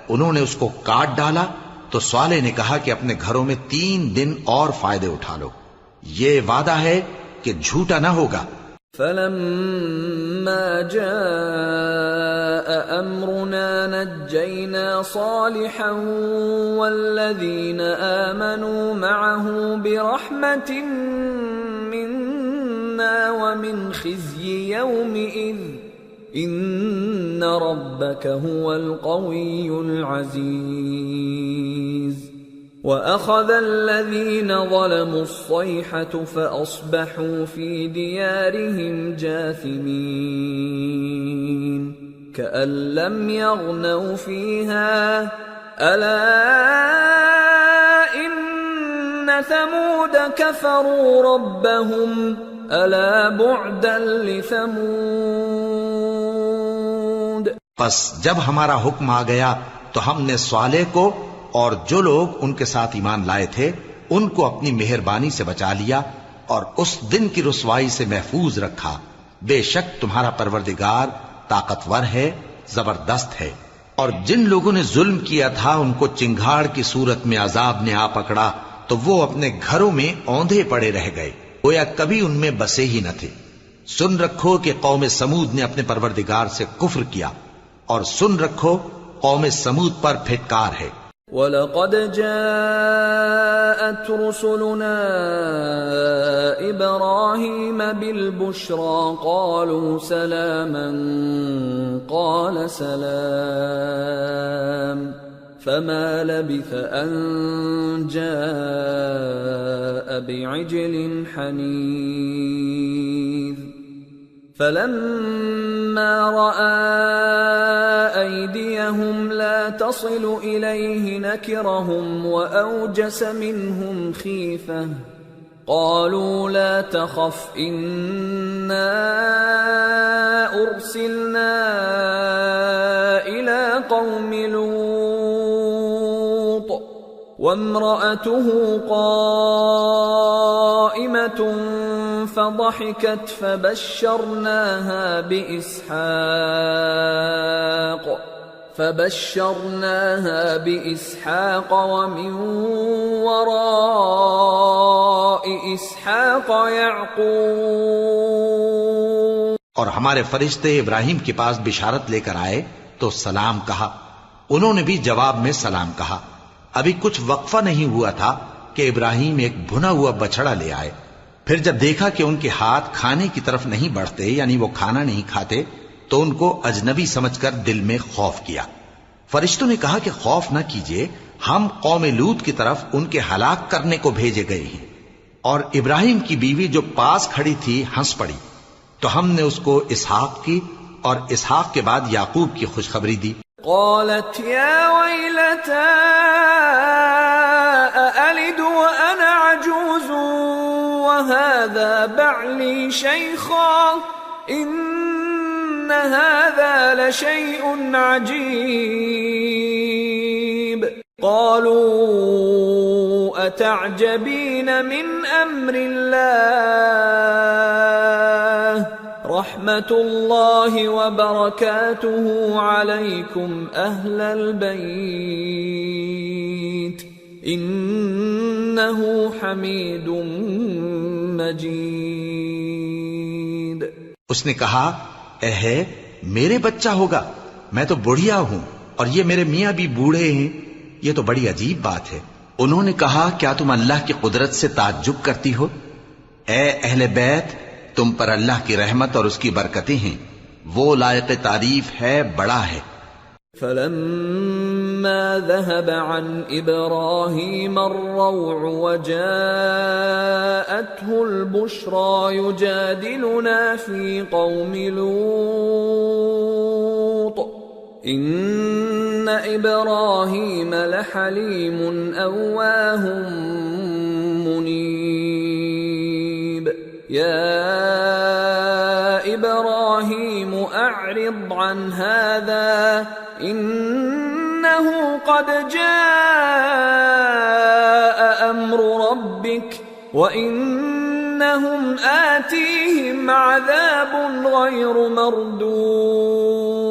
انہوں نے اس کو کاٹ ڈالا تو صالح نے کہا کہ اپنے گھروں میں 3 دن اور فائدے اٹھا لو، یہ وعدہ ہے کہ جھوٹا نہ ہوگا۔ فلما جاء أمرنا نجينا صالحا والذين آمنوا معه برحمة منا ومن خزي يومئذ إن ربك هو القوي العزيز۔ وأخذ الذين ظلموا الصيحة فأصبحوا في ديارهم جاثمين كأن لم يغنوا فيها ألا إن ثمود كفروا ربهم ألا بعدا لثمود۔ پس جب ہمارا حکم آ گیا تو ہم نے صالح کو اور جو لوگ ان کے ساتھ ایمان لائے تھے ان کو اپنی مہربانی سے بچا لیا اور اس دن کی رسوائی سے محفوظ رکھا، بے شک تمہارا پروردگار طاقتور ہے، زبردست ہے۔ اور جن لوگوں نے ظلم کیا تھا ان کو چنگھاڑ کی صورت میں عذاب نے آ پکڑا تو وہ اپنے گھروں میں اوندھے پڑے رہ گئے، گویا کبھی ان میں بسے ہی نہ تھے۔ سن رکھو کہ قوم سمود نے اپنے پروردگار سے کفر کیا، اور سن رکھو قوم سمود پر پھٹکار ہے۔ وَلَقَدْ جَاءَتْ رُسُلُنَا إِبْرَاهِيمَ بِالْبُشْرَى قَالُوا سَلَامًا قَالَ سَلَامٌ فَمَا لَبِثَ أَن جَاءَ بِعِجْلٍ حَنِيذٍ فَلَمَّا رَأَى أَيْدِيَهُمْ لَا تَصِلُ إِلَيْهِ نَكِرَهُمْ وَأَوْجَسَ مِنْهُمْ خِيفَةً قَالُوا لَا تَخَفْ إِنَّا أُرْسِلْنَا إِلَى قَوْمِ لُوطٍ وَامْرَأَتُهُ قَائِمَةٌ فضحكت فبشرناها بإسحاق ومن وراء إسحاق يعقوب. اور ہمارے فرشتے ابراہیم کے پاس بشارت لے کر آئے تو سلام کہا. انہوں نے بھی جواب میں سلام کہا. ابھی کچھ وقفہ نہیں ہوا تھا کہ ابراہیم ایک بھنا ہوا بچڑا لے آئے. پھر جب دیکھا کہ ان کے ہاتھ کھانے کی طرف نہیں بڑھتے یعنی وہ کھانا نہیں کھاتے تو ان کو اجنبی سمجھ کر دل میں خوف کیا. فرشتوں نے کہا کہ خوف نہ کیجیے، ہم قوم لوط کی طرف ان کے ہلاک کرنے کو بھیجے گئے ہیں. اور ابراہیم کی بیوی جو پاس کھڑی تھی ہنس پڑی تو ہم نے اس کو اسحاق کی اور اسحاق کے بعد یعقوب کی خوشخبری دی. قالت يا ويلتى أألد وأنا عجوز وهذا بعلي شيخا إن هذا لشيء عجيب. قالوا أتعجبين من أمر الله رحمة الله وبركاته عليكم أهل البيت إنه حميد مجيد. اس نے کہا اے ہے میرے بچہ ہوگا، میں تو بڑھیا ہوں اور یہ میرے میاں بھی بوڑھے ہیں، یہ تو بڑی عجیب بات ہے. انہوں نے کہا کیا تم اللہ کی قدرت سے تعجب کرتی ہو؟ اے اہل بیت، تم پر اللہ کی رحمت اور اس کی برکتیں ہیں، وہ لائق تعریف ہے، بڑا ہے. فلما ذهب عن إبراهيم الروع وجاءته البشرى يجادلنا في قوم لوط إن إبراهيم لحليم أواه منيب. يا إبراهيم أعرض عن هذا إنه قد جاء أمر ربك وإنهم آتيهم عذاب غير مردود.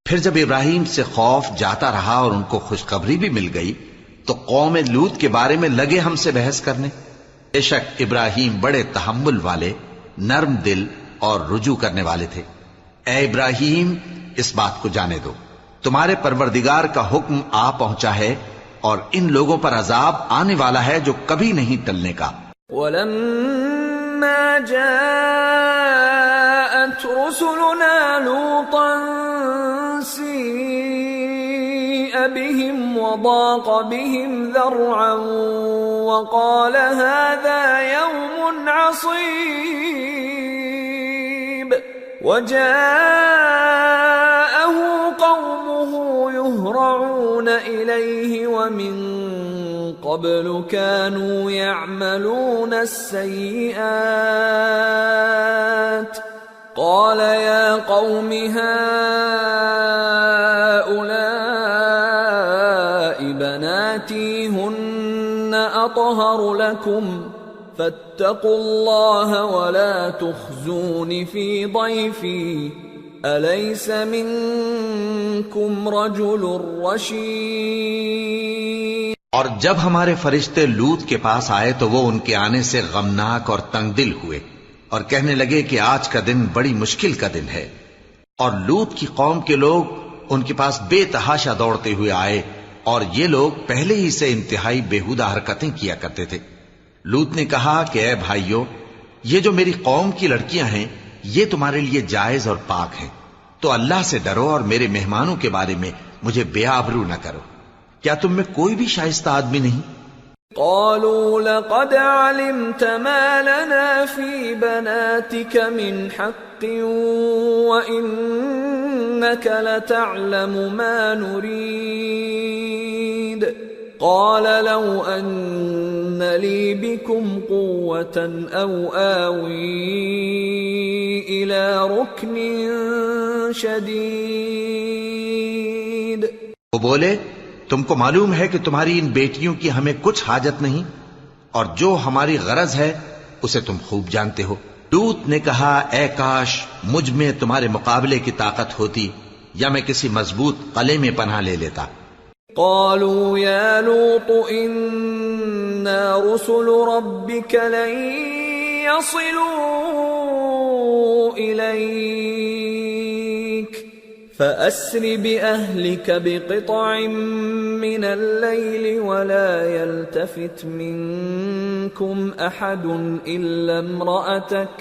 پھر جب ابراہیم سے خوف جاتا رہا اور ان کو خوشخبری بھی مل گئی تو قوم لوط کے بارے میں لگے ہم سے بحث کرنے. بے شک ابراہیم بڑے تحمل والے، نرم دل اور رجوع کرنے والے تھے. اے ابراہیم، اس بات کو جانے دو، تمہارے پروردگار کا حکم آ پہنچا ہے اور ان لوگوں پر عذاب آنے والا ہے جو کبھی نہیں ٹلنے کا. وَلَمَّا جَاءَتْ رُسُلُنَا لُوطًا سِيءَ بِهِمْ وَضَاقَ بِهِمْ ذَرْعًا وَقَالَ هَذَا يَوْمٌ عَصِيبٌ. وَجَاءَهُ قَوْمُهُ يُهْرَعُونَ إِلَيْهِ وَمِن قَبْلُ كَانُوا يَعْمَلُونَ السَّيِّئَاتِ قَالَ يَا قَوْمِ هَؤُلَاءِ بَنَاتِي هُنَّ أَطْهَرُ لَكُمْ فَاتَّقُوا اللَّهَ وَلَا تُخْزُونِ فِي ضَيْفِي أَلَيْسَ مِنكُمْ رَجُلٌ رَّشِيدٌ. اور جب ہمارے فرشتے لوط کے پاس آئے تو وہ ان کے آنے سے غمناک اور تنگ دل ہوئے اور کہنے لگے کہ آج کا دن بڑی مشکل کا دن ہے. اور لوط کی قوم کے لوگ ان کے پاس بے تحاشا دوڑتے ہوئے آئے اور یہ لوگ پہلے ہی سے انتہائی بیہودہ حرکتیں کیا کرتے تھے۔ لوط نے کہا کہ اے بھائیو، یہ جو میری قوم کی لڑکیاں ہیں یہ تمہارے لیے جائز اور پاک ہیں، تو اللہ سے ڈرو اور میرے مہمانوں کے بارے میں مجھے بے آبرو نہ کرو۔ کیا تم میں کوئی بھی شائستہ آدمی نہیں؟ قالوا لقد علمت ما لنا في بناتك من حق وإنك لتعلم ما نريد قال لو أن لي بكم قوة أو آوي إلى ركن شديد۔ وہ بولے تم کو معلوم ہے کہ تمہاری ان بیٹیوں کی ہمیں کچھ حاجت نہیں، اور جو ہماری غرض ہے اسے تم خوب جانتے ہو۔ لوط نے کہا اے کاش مجھ میں تمہارے مقابلے کی طاقت ہوتی، یا میں کسی مضبوط قلعے میں پناہ لے لیتا۔ قالوا يا لوط إنا رسل ربك لن يصلوا إليك فأسر بأهلك بقطع من الليل ولا يلتفت منكم أحد إلا امرأتك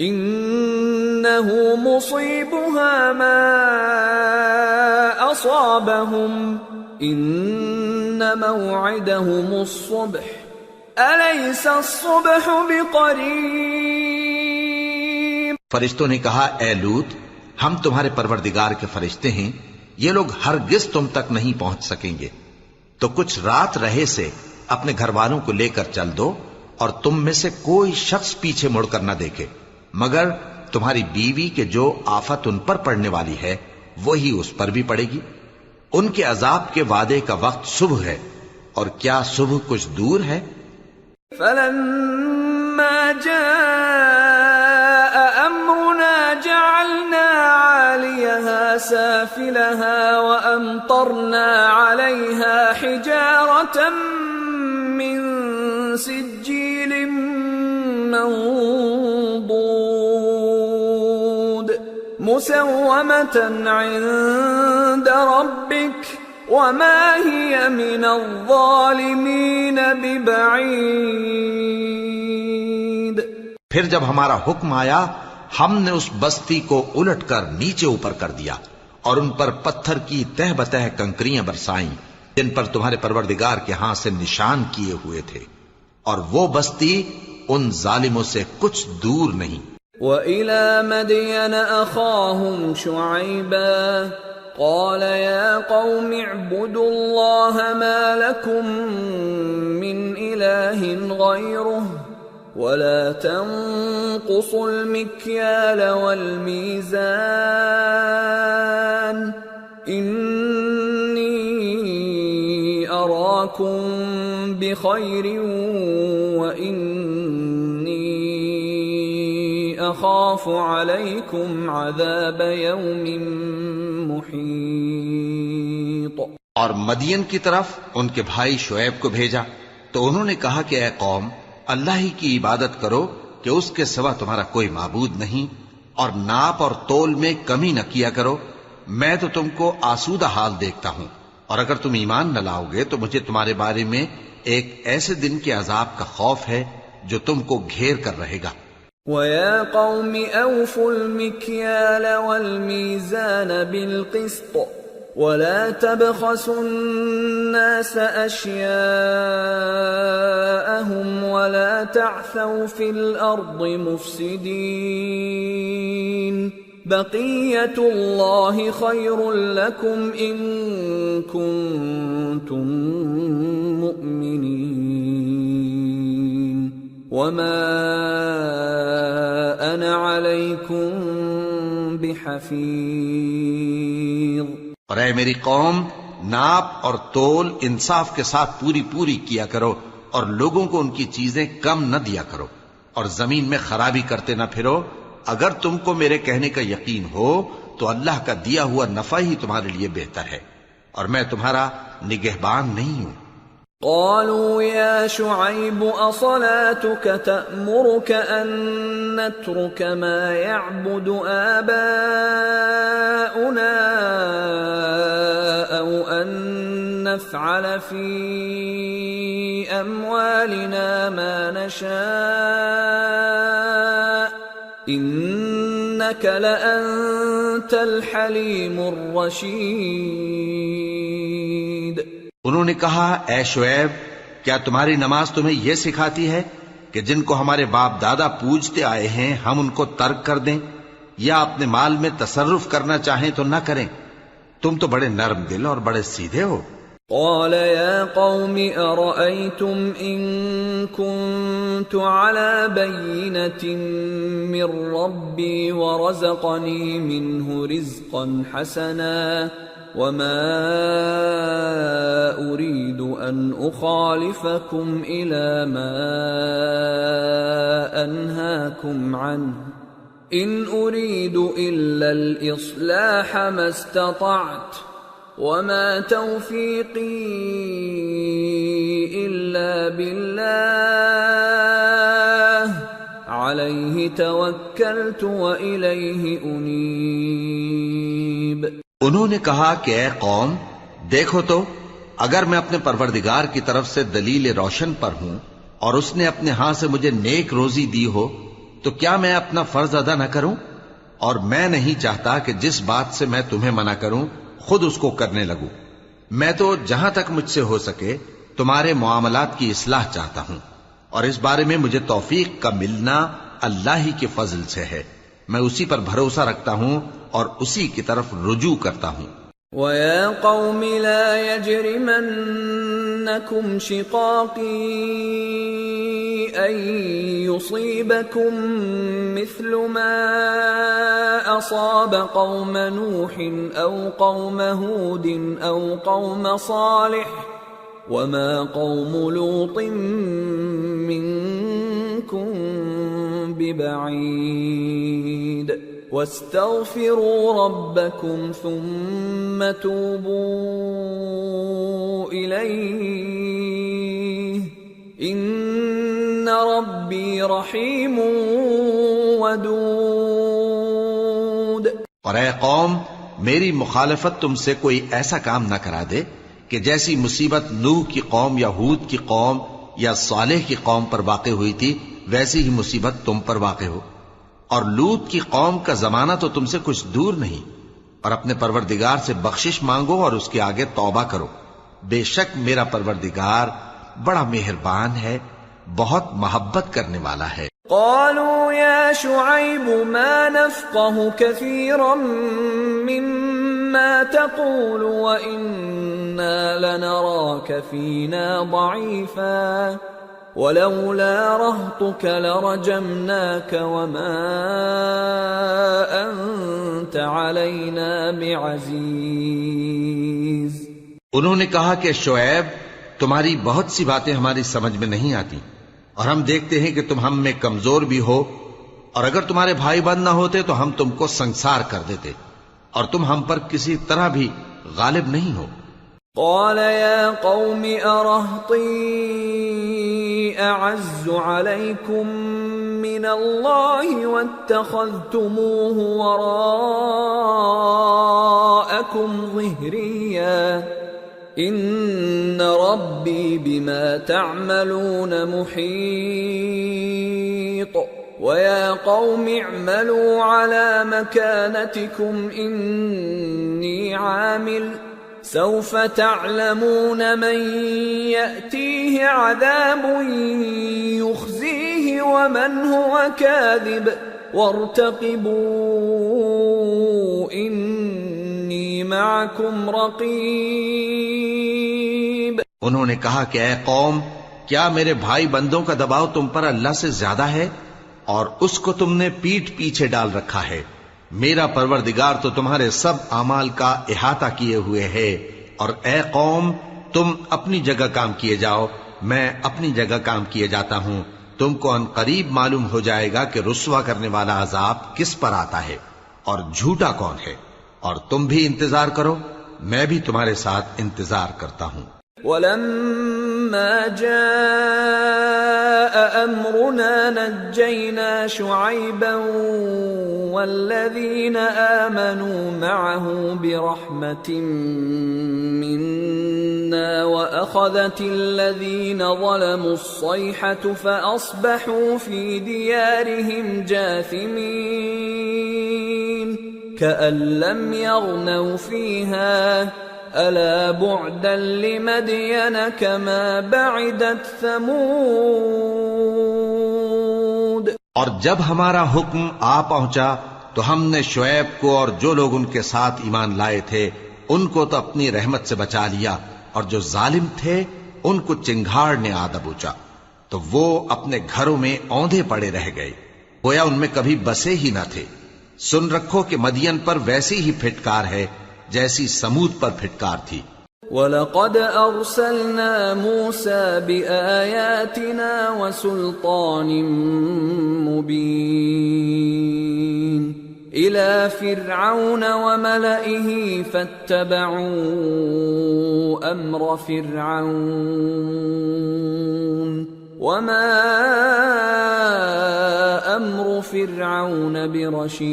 إنه مصيبها ما أصابهم إن موعدهم الصبح أليس الصبح بقريب۔ فرشتوں نے کہا اے لوط، ہم تمہارے پروردگار کے فرشتے ہیں، یہ لوگ ہرگز تم تک نہیں پہنچ سکیں گے، تو کچھ رات رہے سے اپنے گھر والوں کو لے کر چل دو، اور تم میں سے کوئی شخص پیچھے مڑ کر نہ دیکھے مگر تمہاری بیوی کے جو آفت ان پر پڑنے والی ہے وہی اس پر بھی پڑے گی۔ ان کے عذاب کے وعدے کا وقت صبح ہے، اور کیا صبح کچھ دور ہے؟ فلما جاء أمرنا جعلنا عاليها سافلها وأمطرنا عليها حجارة من سجيل منضود مسومة عند ربك وما هي من الظالمين ببعيد۔ پھر جب ہمارا حکم آیا ہم نے اس بستی کو الٹ کر نیچے اوپر کر دیا اور ان پر پتھر کی تہ بتہ کنکریاں برسائیں جن پر تمہارے پروردگار کے ہاں سے نشان کیے ہوئے تھے، اور وہ بستی ان ظالموں سے کچھ دور نہیں۔ وَإِلَى مَدْيَنَ أَخَاهُمْ شُعَيْبًا قَالَ يَا قَوْمِ اعْبُدُوا اللَّهَ مَا لَكُمْ مِنْ إِلَٰهٍ غَيْرُهُ وَلَا تَنقُصُوا الْمِكْيَالَ وَالْمِيزَانَ إِنِّي أَرَاكُمْ بِخَيْرٍ وَإِنِّي أَخَافُ عَلَيْكُمْ عَذَابَ يَوْمٍ محیط۔ اور مدین کی طرف ان کے بھائی شعیب کو بھیجا تو انہوں نے کہا کہ اے قوم، اللہ ہی کی عبادت کرو کہ اس کے سوا تمہارا کوئی معبود نہیں، اور ناپ اور تول میں کمی نہ کیا کرو، میں تو تم کو آسودہ حال دیکھتا ہوں، اور اگر تم ایمان نہ لاؤ گے تو مجھے تمہارے بارے میں ایک ایسے دن کے عذاب کا خوف ہے جو تم کو گھیر کر رہے گا۔ وَيَا قَوْمِ أَوْفُوا الْمِكْيَالَ وَالْمِيزَانَ بِالْقِسْطِ وَلَا تَبْخَسُوا النَّاسَ أَشْيَاءَهُمْ وَلَا تَعْثَوْا فِي الْأَرْضِ مُفْسِدِينَ بَقِيَّةُ اللَّهِ خَيْرٌ لَكُمْ إِن كُنتُم مُّؤْمِنِينَ وَمَا أَنَا عَلَيْكُمْ بِحَفِيظٍ۔ اور اے میری قوم، ناپ اور تول انصاف کے ساتھ پوری پوری کیا کرو، اور لوگوں کو ان کی چیزیں کم نہ دیا کرو، اور زمین میں خرابی کرتے نہ پھرو۔ اگر تم کو میرے کہنے کا یقین ہو تو اللہ کا دیا ہوا نفع ہی تمہارے لیے بہتر ہے، اور میں تمہارا نگہبان نہیں ہوں۔ قالوا يا شعيب أصلاتك تأمرك أن نترك ما يعبد آباؤنا أو أن نفعل في أموالنا ما نشاء إنك لأنت الحليم الرشيد۔ انہوں نے کہا اے شعیب، کیا تمہاری نماز تمہیں یہ سکھاتی ہے کہ جن کو ہمارے باپ دادا پوجتے آئے ہیں ہم ان کو ترک کر دیں یا اپنے مال میں تصرف کرنا چاہیں تو نہ کریں؟ تم تو بڑے نرم دل اور بڑے سیدھے ہو۔ قال يا قوم أرأيتم إن كنت على بينة من ربي ورزقني منه رزقا حسنا وما أريد أن أخالفكم إلى ما أنهاكم عنه إن أريد إلا الإصلاح ما استطعت وما توفيقي إلا بالله عليه توكلت وإليه أنيب۔ انہوں نے کہا کہ اے قوم، دیکھو تو اگر میں اپنے پروردگار کی طرف سے دلیل روشن پر ہوں اور اس نے اپنے ہاں سے مجھے نیک روزی دی ہو تو کیا میں اپنا فرض ادا نہ کروں؟ اور میں نہیں چاہتا کہ جس بات سے میں تمہیں منع کروں خود اس کو کرنے لگوں۔ میں تو جہاں تک مجھ سے ہو سکے تمہارے معاملات کی اصلاح چاہتا ہوں، اور اس بارے میں مجھے توفیق کا ملنا اللہ ہی کے فضل سے ہے۔ میں اسی پر بھروسہ رکھتا ہوں اور اسی کی طرف رجوع کرتا ہوں۔ وَيَا قَوْمِ لَا يَجْرِمَنَّكُمْ شِقَاقِي أَن يُصِيبَكُم مِّثْلُ مَا أَصَابَ قَوْمَ نُوحٍ أَوْ قَوْمَ هُودٍ أَوْ قَوْمَ صَالِحٍ وَمَا قَوْمُ لُوطٍ مِّنكُم بِبَعِيدٍ وَاسْتَغْفِرُوا رَبَّكُمْ ثُمَّ تُوبُوا إِلَيْهِ إِنَّ رَبِّي رَحِيمٌ وَدُودٌ۔ اور اے قوم، میری مخالفت تم سے کوئی ایسا کام نہ کرا دے کہ جیسی مصیبت نوح کی قوم یا ہود کی قوم یا صالح کی قوم پر واقع ہوئی تھی ویسی ہی مصیبت تم پر واقع ہو۔ اور لوط کی قوم کا زمانہ تو تم سے کچھ دور نہیں، اور اپنے پروردگار سے بخشش مانگو اور اس کے آگے توبہ کرو، بے شک میرا پروردگار بڑا مہربان ہے، بہت محبت کرنے والا ہے۔ قالوا يا شعيب ما نفقه كثيرا مما تقول وإنا لنراك فينا ضعيفا ولولا رهطك لرجمناك وما أنت علينا بعزيز۔ انہوں نے کہا کہ شعیب، تمہاری بہت سی باتیں ہماری سمجھ میں نہیں آتی، اور ہم دیکھتے ہیں کہ تم ہم میں کمزور بھی ہو، اور اگر تمہارے بھائی بند نہ ہوتے تو ہم تم کو سنسار کر دیتے، اور تم ہم پر کسی طرح بھی غالب نہیں ہو۔ قال يا قوم أرهطي أعز عليكم من الله واتخذتموه وراءكم ظهريا إن ربي بما تعملون محيط ويا قوم اعملوا على مكانتكم إني عامل سوف تعلمون من يأتيه عذاب يخزيه ومن هو كاذب وارتقبوا إني معكم رقيب۔ انہوں نے کہا کہ اے قوم، کیا میرے بھائی بندوں کا دباؤ تم پر اللہ سے زیادہ ہے اور اس کو تم نے پیٹھ پیچھے ڈال رکھا ہے؟ میرا پروردگار تو تمہارے سب اعمال کا احاطہ کیے ہوئے ہے، اور اے قوم تم اپنی جگہ کام کیے جاؤ، میں اپنی جگہ کام کیے جاتا ہوں۔ تم کو ان قریب معلوم ہو جائے گا کہ رسوا کرنے والا عذاب کس پر آتا ہے اور جھوٹا کون ہے، اور تم بھی انتظار کرو، میں بھی تمہارے ساتھ انتظار کرتا ہوں۔ فلما جاء أمرنا نجينا شعيبا والذين آمنوا معه برحمة منا وأخذت الذين ظلموا الصيحة فأصبحوا في ديارهم جاثمين كأن لم يغنوا فيها ألا بعدا لمدين كما بعدت ثمود. اور جب ہمارا حکم آ پہنچا تو ہم نے شعیب کو اور جو لوگ ان کے ساتھ ایمان لائے تھے ان کو تو اپنی رحمت سے بچا لیا، اور جو ظالم تھے ان کو چنگھاڑ نے آ دبوچا تو وہ اپنے گھروں میں اوندھے پڑے رہ گئے، گویا ان میں کبھی بسے ہی نہ تھے. سن رکھو کہ مدین پر ویسی ہی پھٹکار ہے جیسی سمود پر پھٹکار تھی. وَلَقَدْ أَرْسَلْنَا مُوسَى بِآيَاتِنَا وَسُلْطَانٍ مُبِينٍ إِلَى فِرْعَوْنَ وَمَلَئِهِ فَاتَّبَعُوا أَمْرَ فِرْعَوْنَ وَمَا أَمْرُ فِرْعَوْنَ بِرَشِيدٍ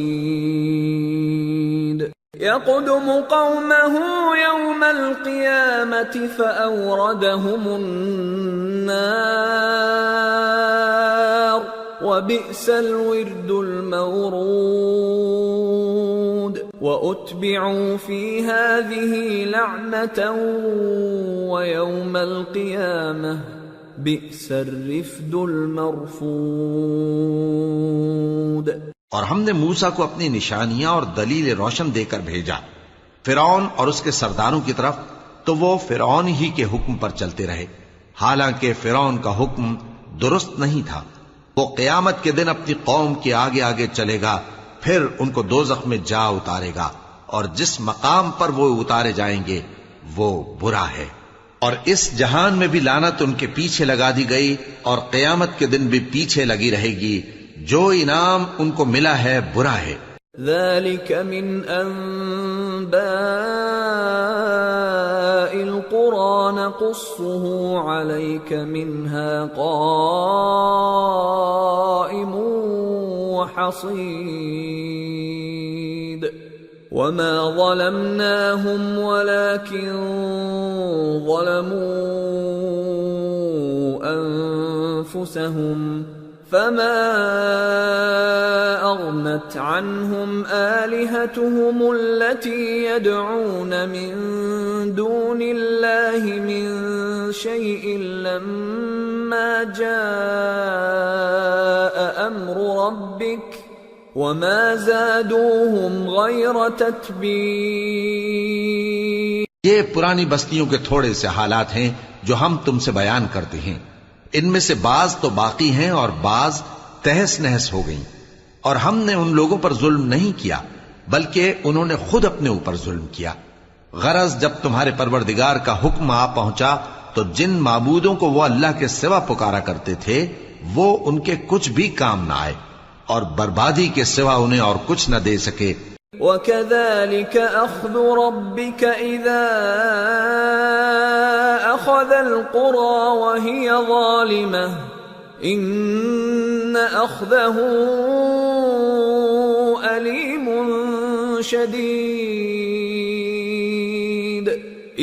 يَقْدُمُ قَوْمَهُ يَوْمَ الْقِيَامَةِ فَأَوْرَدَهُمُ النَّارَ وَبِئْسَ الْوِرْدُ الْمَوْرُودُ وَأُتْبِعُوا فِي هَذِهِ لَعْنَةً وَيَوْمَ الْقِيَامَةِ بِئْسَ الرِّفْدُ الْمَرْفُودُ. اور ہم نے موسیٰ کو اپنی نشانیاں اور دلیل روشن دے کر بھیجا فرعون اور اس کے سرداروں کی طرف، تو وہ فرعون ہی کے حکم پر چلتے رہے، حالانکہ فرعون کا حکم درست نہیں تھا. وہ قیامت کے دن اپنی قوم کے آگے آگے چلے گا، پھر ان کو دوزخ میں جا اتارے گا، اور جس مقام پر وہ اتارے جائیں گے وہ برا ہے. اور اس جہان میں بھی لعنت ان کے پیچھے لگا دی گئی، اور قیامت کے دن بھی پیچھے لگی رہے گی. جو انعام ان کو ملا ہے برا ہے. ذلك من أنباء القرى نقصه عليك منها قائم وحصيد وما ظلمناهم ولكن ظلموا أنفسهم فما أغنت عنهم آلهتهم التي يدعون من دون الله من شيء لما جاء أمر ربك وما زادوهم غير تتبير. یہ پرانی بستیوں کے تھوڑے سے حالات ہیں جو ہم تم سے بیان کرتے ہیں. ان میں سے بعض تو باقی ہیں اور بعض تہس نہس ہو گئیں. اور ہم نے ان لوگوں پر ظلم نہیں کیا بلکہ انہوں نے خود اپنے اوپر ظلم کیا. غرض جب تمہارے پروردگار کا حکم آ پہنچا تو جن معبودوں کو وہ اللہ کے سوا پکارا کرتے تھے وہ ان کے کچھ بھی کام نہ آئے اور بربادی کے سوا انہیں اور کچھ نہ دے سکے. وَكَذَلِكَ أَخْذُ رَبِّكَ إِذَا أَخَذَ الْقُرَى وَهِيَ ظَالِمَةٌ إِنَّ أَخْذَهُ أَلِيمٌ شَدِيدٌ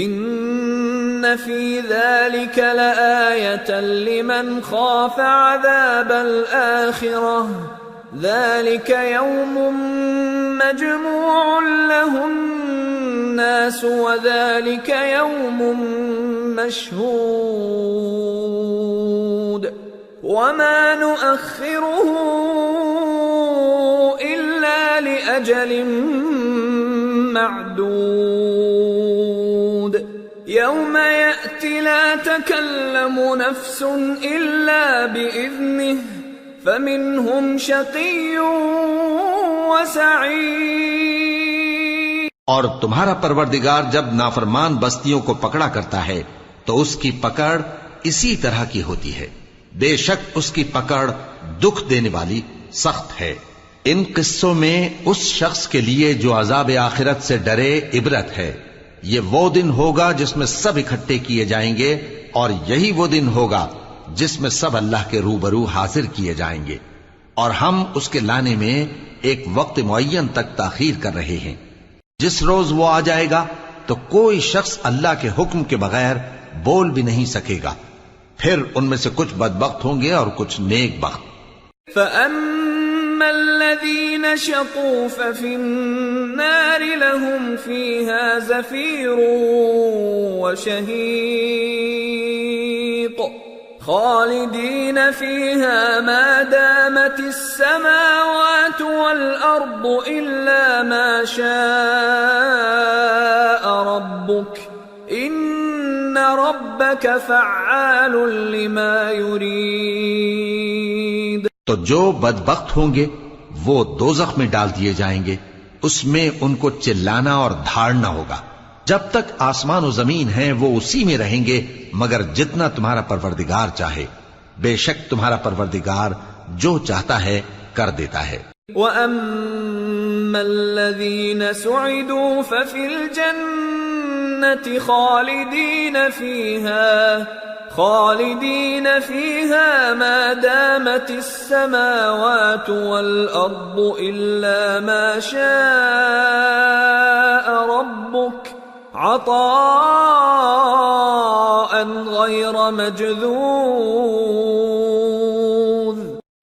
إِنَّ فِي ذَلِكَ لَآيَةً لِمَنْ خَافَ عَذَابَ الْآخِرَةِ ذَلِكَ يَوْمٌ مَجْمُوعٌ لَهُ النَّاسُ وَذَلِكَ يَوْمٌ مَشْهُودٌ وَمَا نُؤَخِّرُهُ إِلَّا لِأَجَلٍ مَّعْدُودٍ يَوْمَ يَأْتِ لَا تَكَلَّمُ نَفْسٌ إِلَّا بِإِذْنِهِ فَمِنْهُمْ شَقِيٌّ وَسَعِيدٌ. اور تمہارا پروردگار جب نافرمان بستیوں کو پکڑا کرتا ہے تو اس کی پکڑ اسی طرح کی ہوتی ہے. بے شک اس کی پکڑ دکھ دینے والی سخت ہے. ان قصوں میں اس شخص کے لیے جو عذاب آخرت سے ڈرے عبرت ہے. یہ وہ دن ہوگا جس میں سب اکٹھے کیے جائیں گے اور یہی وہ دن ہوگا جس میں سب اللہ کے روبرو حاضر کیے جائیں گے، اور ہم اس کے لانے میں ایک وقت معین تک تاخیر کر رہے ہیں۔ جس روز وہ آ جائے گا تو کوئی شخص اللہ کے حکم کے بغیر بول بھی نہیں سکے گا، پھر ان میں سے کچھ بدبخت ہوں گے اور کچھ نیک بخت۔ فَأَمَّا الَّذِينَ شَقُوا فَفِي النَّارِ لَهُمْ فِيهَا زَفِيرٌ وَشَهِيقٌ خَالِدِينَ فِيهَا مَا دَامَتِ السَّمَاوَاتُ وَالْأَرْضُ إِلَّا مَا شَاءَ رَبُّكَ إِنَّ رَبَّكَ فَعَّالٌ لِمَا يُرِيدُ۔ تو جو بدبخت ہوں گے وہ دوزخ میں ڈال دیے جائیں گے، اس میں ان کو چلانا اور دھاڑنا ہوگا۔ جب تک آسمان و زمین ہیں وہ اسی میں رہیں گے مگر جتنا تمہارا پروردگار چاہے، بے شک تمہارا پروردگار جو چاہتا ہے کر دیتا ہے۔ وَأَمَّا الَّذِينَ سُعِدُوا فَفِي الْجَنَّةِ خالدين فيها ما دامت السماوات والأرض إلا ما شاء ربك عطاء غير مجذوذ۔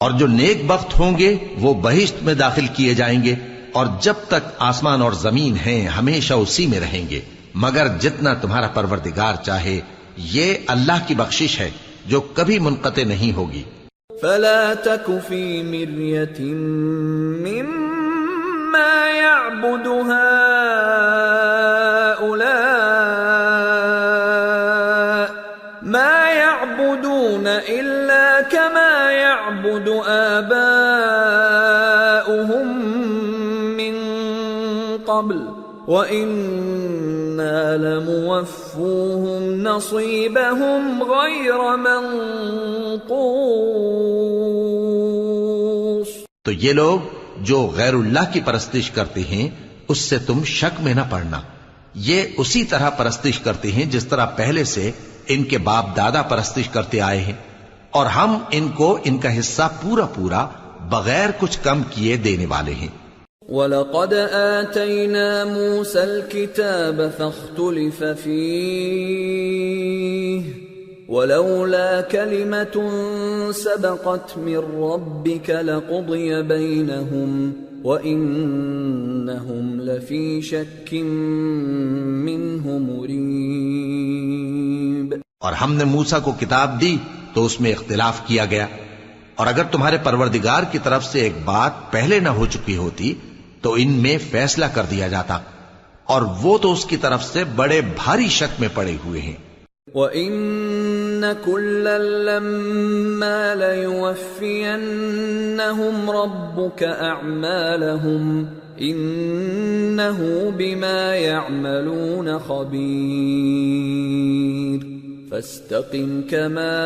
اور جو نیک بخت ہوں گے وہ بہشت میں داخل کیے جائیں گے، اور جب تک آسمان اور زمین ہیں ہمیشہ اسی میں رہیں گے مگر جتنا تمہارا پروردگار چاہے، یہ اللہ کی بخشش ہے جو کبھی منقطع نہیں ہوگی۔ فلا تك في مرية مما يعبد هؤلاء ما يعبدون إلا كما يعبد آباؤهم من قبل وَإِنَّا لَمُوَفُّوهُمْ نَصِيبَهُمْ غَيْرَ مَنْقُوصٍ۔ تو یہ لوگ جو غیر اللہ کی پرستش کرتے ہیں اس سے تم شک میں نہ پڑنا، یہ اسی طرح پرستش کرتے ہیں جس طرح پہلے سے ان کے باپ دادا پرستش کرتے آئے ہیں، اور ہم ان کو ان کا حصہ پورا پورا بغیر کچھ کم کیے دینے والے ہیں۔ وَلَقَدْ آتَيْنَا مُوسَى الْكِتَابَ فَاخْتُلِفَ فِيهِ وَلَوْلَا كَلِمَةٌ سَبَقَتْ مِنْ رَبِّكَ لَقُضِيَ بَيْنَهُمْ وَإِنَّهُمْ لَفِي شَكٍّ مِّنْهُ مُرِيبٍ۔ اور ہم نے موسیٰ کو کتاب دی تو اس میں اختلاف کیا گیا، اور اگر تمہارے پروردگار کی طرف سے ایک بات پہلے نہ ہو چکی ہوتی تو ان میں فیصلہ کر دیا جاتا، اور وہ تو اس کی طرف سے بڑے بھاری شک میں پڑے ہوئے ہیں۔ وَإِنَّ كُلًّا لَمَّا لَيُوَفِّيَنَّهُمْ رَبُّكَ أَعْمَالَهُمْ إِنَّهُ بِمَا يَعْمَلُونَ خَبِيرٌ۔ فَاسْتَقِمْ كَمَا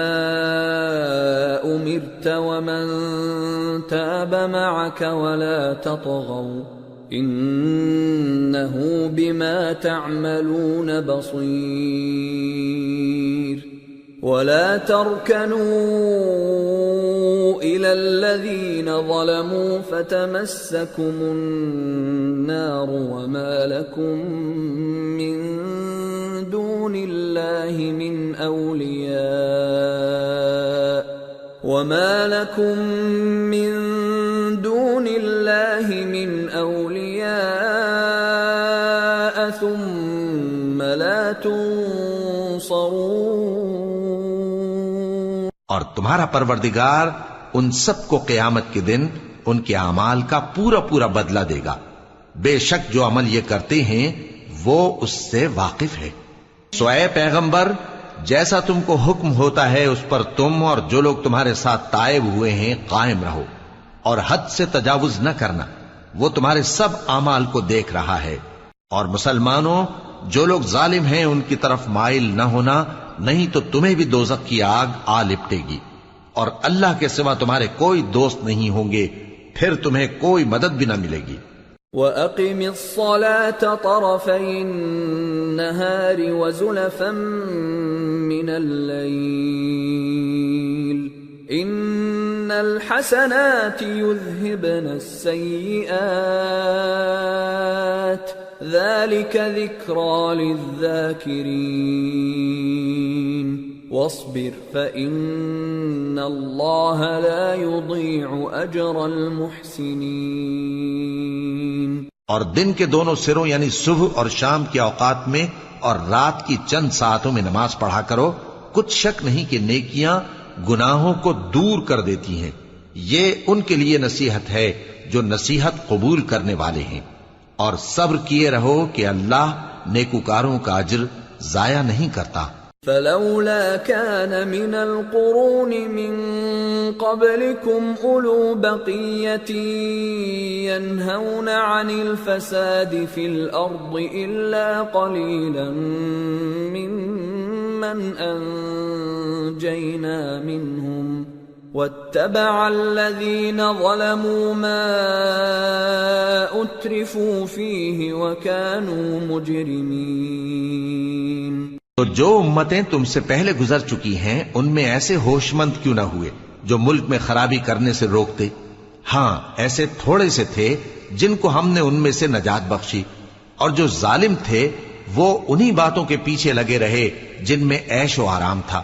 أُمِرْتَ وَمَنْ تَابَ مَعَكَ وَلَا تَطْغَوْا إِنَّهُ بِمَا تَعْمَلُونَ بَصِيرٌ۔ وَلَا تَرْكَنُوا إِلَى الَّذِينَ ظَلَمُوا فَتَمَسَّكُمُ النَّارُ وَمَا لَكُمْ مِنْ دون الله من أولياء ثم لا تنصرون۔ اور تمہارا پروردگار ان سب کو قیامت کے دن ان کے اعمال کا پورا پورا بدلہ دے گا، بے شک جو عمل یہ کرتے ہیں وہ اس سے واقف ہے۔ سو اے پیغمبر، جیسا تم کو حکم ہوتا ہے اس پر تم اور جو لوگ تمہارے ساتھ تائب ہوئے ہیں قائم رہو، اور حد سے تجاوز نہ کرنا، وہ تمہارے سب اعمال کو دیکھ رہا ہے۔ اور مسلمانوں، جو لوگ ظالم ہیں ان کی طرف مائل نہ ہونا، نہیں تو تمہیں بھی دوزخ کی آگ آ لپٹے گی، اور اللہ کے سوا تمہارے کوئی دوست نہیں ہوں گے، پھر تمہیں کوئی مدد بھی نہ ملے گی۔ وَأَقِمِ الصَّلَاةَ طَرَفَيِ النَّهَارِ وَزُلَفًا مِّنَ اللَّيْلِ إِنَّ الْحَسَنَاتِ يُذْهِبْنَ السَّيِّئَاتِ ذَلِكَ ذِكْرَى لِلذَّاكِرِينَ وَاصْبِرْ فَإِنَّ اللَّهَ لَا يُضِيعُ أَجْرَ الْمُحْسِنِينَ۔ اور دن کے دونوں سروں یعنی صبح اور شام کے اوقات میں اور رات کی چند ساعتوں میں نماز پڑھا کرو، کچھ شک نہیں کہ نیکیاں گناہوں کو دور کر دیتی ہیں۔ یہ ان کے لیے نصیحت ہے جو نصیحت قبول کرنے والے ہیں، اور صبر کیے رہو کہ اللہ نیکوکاروں کا اجر ضائع نہیں کرتا۔ فلولا كان من القرون من قبلكم أولو بقية ينهون عن الفساد في الأرض إلا قليلا ممن أنجينا منهم واتبع الذين ظلموا ما أترفوا فيه وكانوا مجرمين۔ تو جو امتیں تم سے پہلے گزر چکی ہیں ان میں ایسے ہوش مند کیوں نہ ہوئے جو ملک میں خرابی کرنے سے روکتے؟ ہاں ایسے تھوڑے سے تھے جن کو ہم نے ان میں سے نجات بخشی، اور جو ظالم تھے وہ انہی باتوں کے پیچھے لگے رہے جن میں عیش و آرام تھا،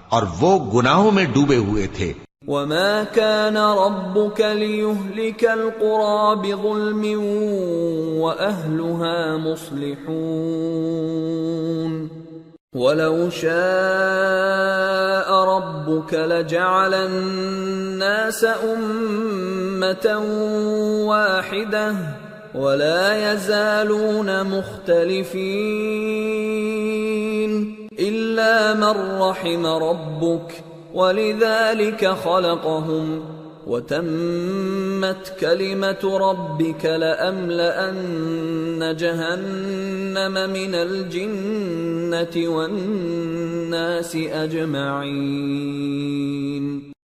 اور وہ گناہوں میں ڈوبے ہوئے تھے۔ وَمَا كَانَ رَبُّكَ لِيُهْلِكَ الْقُرَى بِظُلْمٍ وَأَهْلُهَا مُصْلِحُونَ وَلَوْ شَاءَ رَبُّكَ لَجَعَلَ النَّاسَ أُمَّةً وَاحِدَةً وَلَا يَزَالُونَ مُخْتَلِفِينَ إِلَّا مَن رَّحِمَ رَبُّكَ وَلِذَلِكَ خَلَقَهُمْ وَتَمَّتْ كَلِمَةُ رَبِّكَ لَأَمْلَأَنَّ جَهَنَّمَ مِنَ الْجِنَّةِ وَالنَّاسِ أَجْمَعِينَ۔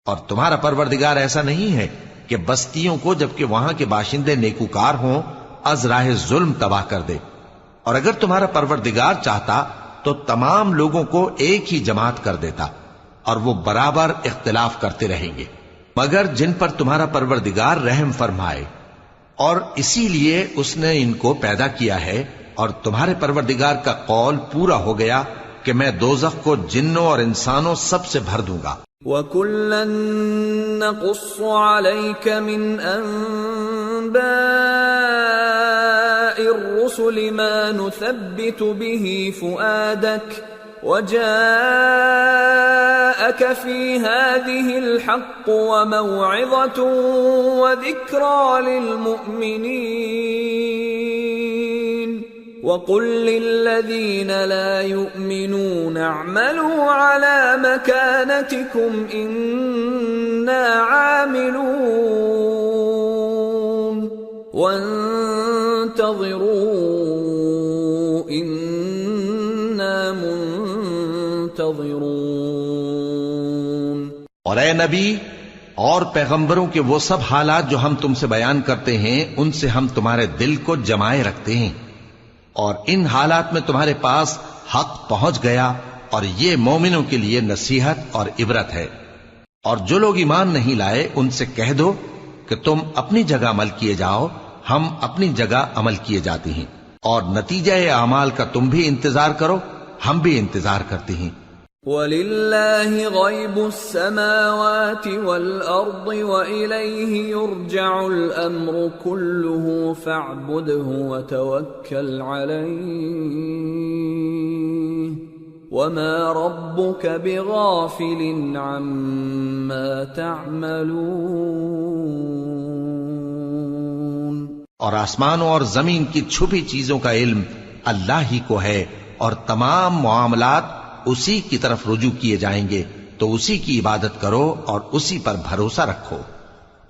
اور تمہارا پروردگار ایسا نہیں ہے کہ بستیوں کو جبکہ وہاں کے باشندے نیکوکار ہوں از راہ ظلم تباہ کر دے، اور اگر تمہارا پروردگار چاہتا تو تمام لوگوں کو ایک ہی جماعت کر دیتا، اور وہ برابر اختلاف کرتے رہیں گے، مگر جن پر تمہارا پروردگار رحم فرمائے، اور اسی لیے اس نے ان کو پیدا کیا ہے۔ اور تمہارے پروردگار کا قول پورا ہو گیا کہ میں دوزخ کو جنوں اور انسانوں سب سے بھر دوں گا۔ وَكُلًّا نَّقُصُّ عَلَيْكَ مِنْ أَنبَاءِ الرُّسُلِ مَا نُثَبِّتُ بِهِ فُؤَادَكَ وَجَاءَكَ فِي هَٰذِهِ الْحَقُّ وَمَوْعِظَةٌ وَذِكْرَىٰ لِلْمُؤْمِنِينَ وَقُل لِّلَّذِينَ لَا يُؤْمِنُونَ اعْمَلُوا عَلَىٰ مَكَانَتِكُمْ إِنَّا عَامِلُونَ وَانتَظِرُوا إِنَّا منتظرون۔ اور اے نبی اور پیغمبروں کے وہ سب حالات جو ہم تم سے بیان کرتے ہیں ان سے ہم تمہارے دل کو جمائے رکھتے ہیں، اور ان حالات میں تمہارے پاس حق پہنچ گیا، اور یہ مومنوں کے لیے نصیحت اور عبرت ہے۔ اور جو لوگ ایمان نہیں لائے ان سے کہہ دو کہ تم اپنی جگہ عمل کیے جاؤ، ہم اپنی جگہ عمل کیے جاتے ہیں، اور نتیجہ اعمال کا تم بھی انتظار کرو، ہم بھی انتظار کرتے ہیں۔ وَلِلَّهِ غَيْبُ السَّمَاوَاتِ وَالْأَرْضِ وَإِلَيْهِ يُرْجَعُ الْأَمْرُ كُلُّهُ فَاعْبُدْهُ وَتَوَكَّلْ عَلَيْهِ وَمَا رَبُّكَ بِغَافِلٍ عَمَّا تَعْمَلُونَ۔ اور آسمانوں اور زمین کی چھپی چیزوں کا علم اللہ ہی کو ہے، اور تمام معاملات اسی کی طرف رجوع کیے جائیں گے، تو اسی کی عبادت کرو اور اسی پر بھروسہ رکھو،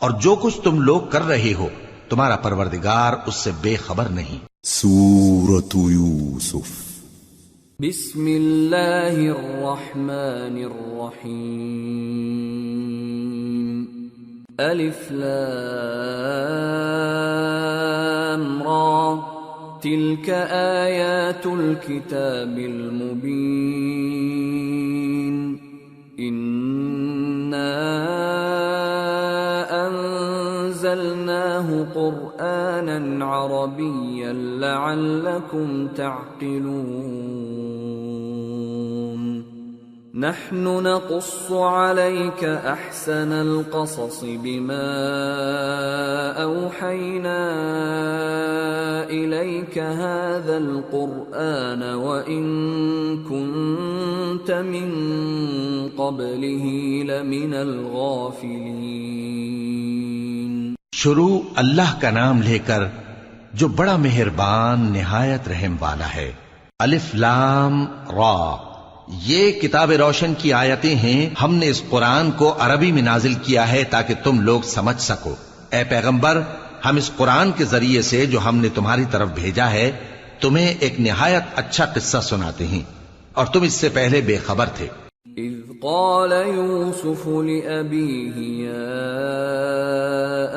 اور جو کچھ تم لوگ کر رہے ہو تمہارا پروردگار اس سے بے خبر نہیں۔ سورة یوسف بسم اللہ الرحمن الرحیم۔ الف لام أمرا تلك آيات الكتاب المبين إنا أنزلناه قرآنا عربيا لعلكم تعقلون نحن نقص عليك أحسن القصص بما أوحينا إليك هذا القرآن وإن كنت من قبله لمن الغافلين. شروع اللہ کا نام لے کر جو بڑا مہربان نہایت رحم والا ہے. الف لام را، یہ کتاب روشن کی آیتیں ہیں. ہم نے اس قرآن کو عربی میں نازل کیا ہے تاکہ تم لوگ سمجھ سکو. اے پیغمبر، ہم اس قرآن کے ذریعے سے جو ہم نے تمہاری طرف بھیجا ہے تمہیں ایک نہایت اچھا قصہ سناتے ہیں اور تم اس سے پہلے بے خبر تھے. اذ قال يوسف لأبيه يا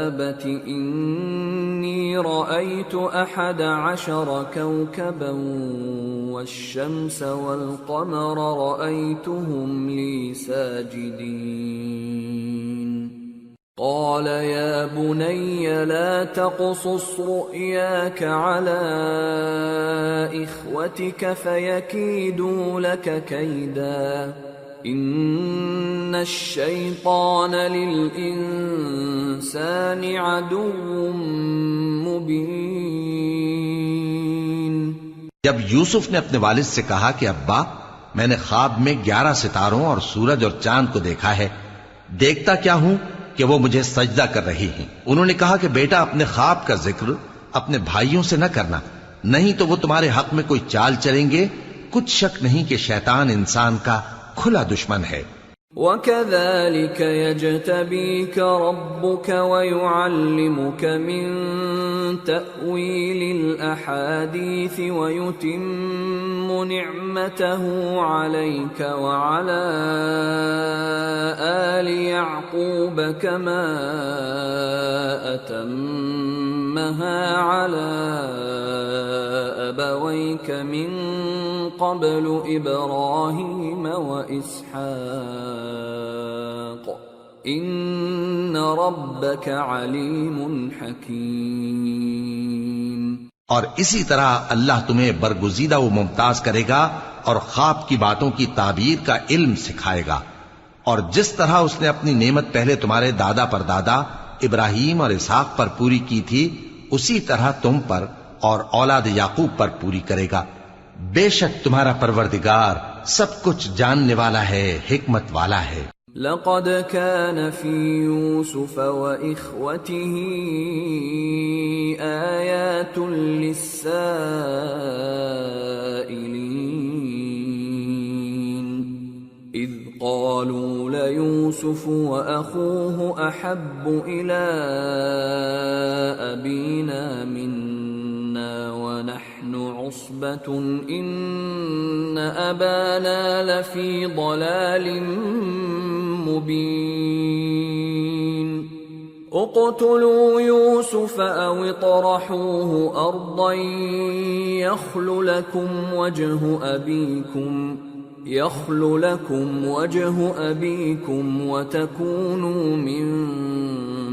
أبت إني رأيت 11 كوكبا والشمس والقمر رأيتهم لي ساجدين قال يا بني لا تقصص رؤياك على إخوتك فيكيدوا لك كيدا إن الشيطان للإنسان عدو مبين. جب یوسف نے اپنے والد سے کہا کہ ابا، میں نے خواب میں 11 ستاروں اور سورج اور چاند کو دیکھا ہے، دیکھتا کیا ہوں کہ وہ مجھے سجدہ کر رہی ہیں. انہوں نے کہا کہ بیٹا، اپنے خواب کا ذکر اپنے بھائیوں سے نہ کرنا، نہیں تو وہ تمہارے حق میں کوئی چال چلیں گے. کچھ شک نہیں کہ شیطان انسان کا کھلا دشمن ہے. وَكَذَلِكَ يَجْتَبِيكَ رَبُّكَ وَيُعَلِّمُكَ مِن تَأْوِيلِ الْأَحَادِيثِ وَيُتِمُّ نِعْمَتَهُ عَلَيْكَ وَعَلَى آلِ يَعْقُوبَ كَمَا أَتَمَّهَا عَلَى أَبَوَيْكَ مِن قبل إبراهيم وإسحاق إن ربك عليم حكيم. اور اسی طرح اللہ تمہیں برگزیدہ و ممتاز کرے گا اور خواب کی باتوں کی تعبیر کا علم سکھائے گا. اور جس طرح اس نے اپنی نعمت پہلے تمہارے دادا پر دادا ابراہیم اور اسحاق پر پوری کی تھی، اسی طرح تم پر اور اولاد یعقوب پر پوری کرے گا. بے شک تمہارا پروردگار سب کچھ جاننے والا ہے، حکمت والا ہے. لقد كان في يوسف وإخوته آيات للسائلين إذ قالوا ليوسف وأخوه أحب إلى أبينا منا ونحن عصبة إن أبانا لفي ضلال مبين اقتلوا يوسف أو اطرحوه أرضا يخل لكم وجه أبيكم وتكونوا من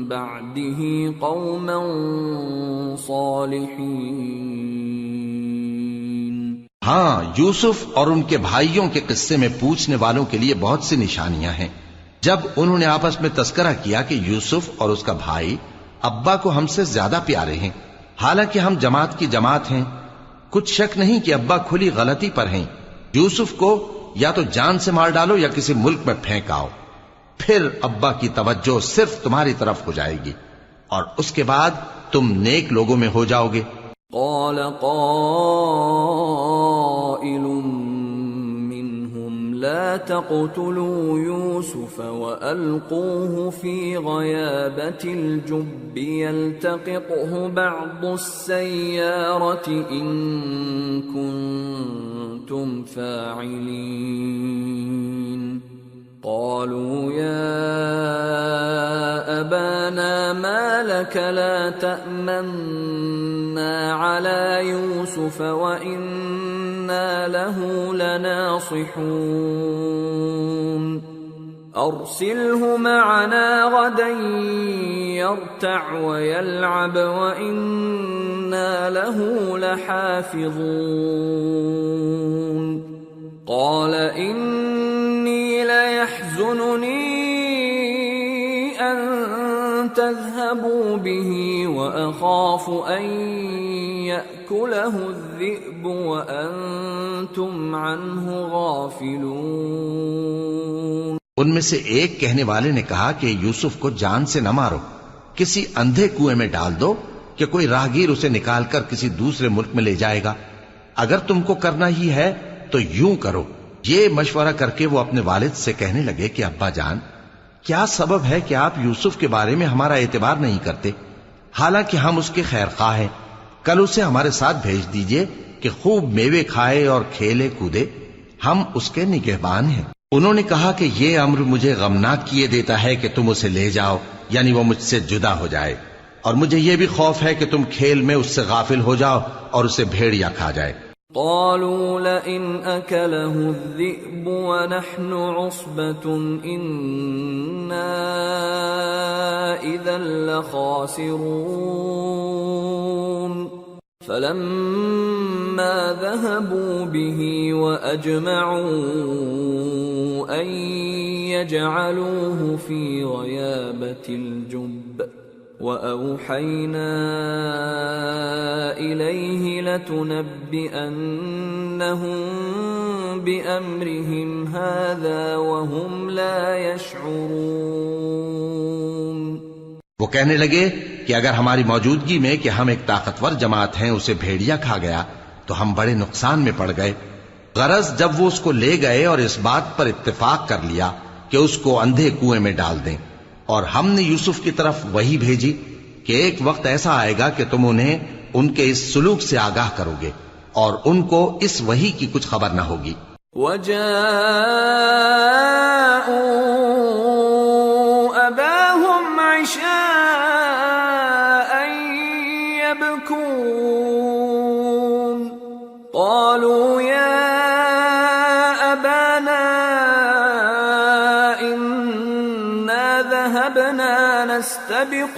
بعده قوما صالحين. ہاں، یوسف اور ان کے بھائیوں کے قصے میں پوچھنے والوں کے لیے بہت سی نشانیاں ہیں. جب انہوں نے آپس میں تذکرہ کیا کہ یوسف اور اس کا بھائی ابا کو ہم سے زیادہ پیارے ہیں، حالانکہ ہم جماعت کی جماعت ہیں، کچھ شک نہیں کہ ابا کھلی غلطی پر ہیں. یوسف کو یا تو جان سے مار ڈالو یا کسی ملک میں پھینک آؤ، پھر ابا کی توجہ صرف تمہاری طرف ہو جائے گی اور اس کے بعد تم نیک لوگوں میں ہو جاؤ گے. قال قائل منهم لا تقتلوا يوسف وألقوه في غيابة الجب يلتقطه بعض السيارة إن كنتم فاعلين. قالوا يا أبانا ما لك لا تأمنا يوسف وإنا له لناصحون أرسله معنا غدا يرتع ويلعب وإنا له لحافظون قال إني ليحزنني أن تذهبوا به وأخاف أن يأكله الذئب وأنتم عنه غافلون۔ ان میں سے ایک کہنے والے نے کہا کہ یوسف کو جان سے نہ مارو، کسی اندھے کنویں میں ڈال دو کہ کوئی راہگیر اسے نکال کر کسی دوسرے ملک میں لے جائے گا۔ اگر تم کو کرنا ہی ہے تو یوں کرو۔ یہ مشورہ کر کے وہ اپنے والد سے کہنے لگے کہ ابا جان، کیا سبب ہے کہ آپ یوسف کے بارے میں ہمارا اعتبار نہیں کرتے؟ حالانکہ ہم اس کے خیر خواہ ہیں۔ کل اسے ہمارے ساتھ بھیج دیجئے کہ خوب میوے کھائے اور کھیلے کودے، ہم اس کے نگہبان ہیں۔ انہوں نے کہا کہ یہ امر مجھے غمناک کیے دیتا ہے کہ تم اسے لے جاؤ، یعنی وہ مجھ سے جدا ہو جائے، اور مجھے یہ بھی خوف ہے کہ تم کھیل میں اس سے غافل ہو جاؤ اور اسے بھیڑیا کھا جائے۔ قالوا لئن أكله الذئب ونحن عصبة إنا إذا لخاسرون فلما ذهبوا به وأجمعوا أن يجعلوه في غيابة الجب وأوحينا إليه لتنبئنهم بأمرهم هذا وهم لا يشعرون۔ وہ کہنے لگے کہ اگر ہماری موجودگی میں کہ ہم ایک طاقتور جماعت ہیں اسے بھیڑیا کھا گیا تو ہم بڑے نقصان میں پڑ گئے۔ غرض جب وہ اس کو لے گئے اور اس بات پر اتفاق کر لیا کہ اس کو اندھے کنویں میں ڈال دیں، اور ہم نے یوسف کی طرف وحی بھیجی کہ ایک وقت ایسا آئے گا کہ تم انہیں ان کے اس سلوک سے آگاہ کرو گے اور ان کو اس وحی کی کچھ خبر نہ ہوگی۔ وَجَاءُوا أَبَاهُمْ عِشَاءً يَبْكُونَ قَالُوا يَا أَبَانَا ذهبنا نستبق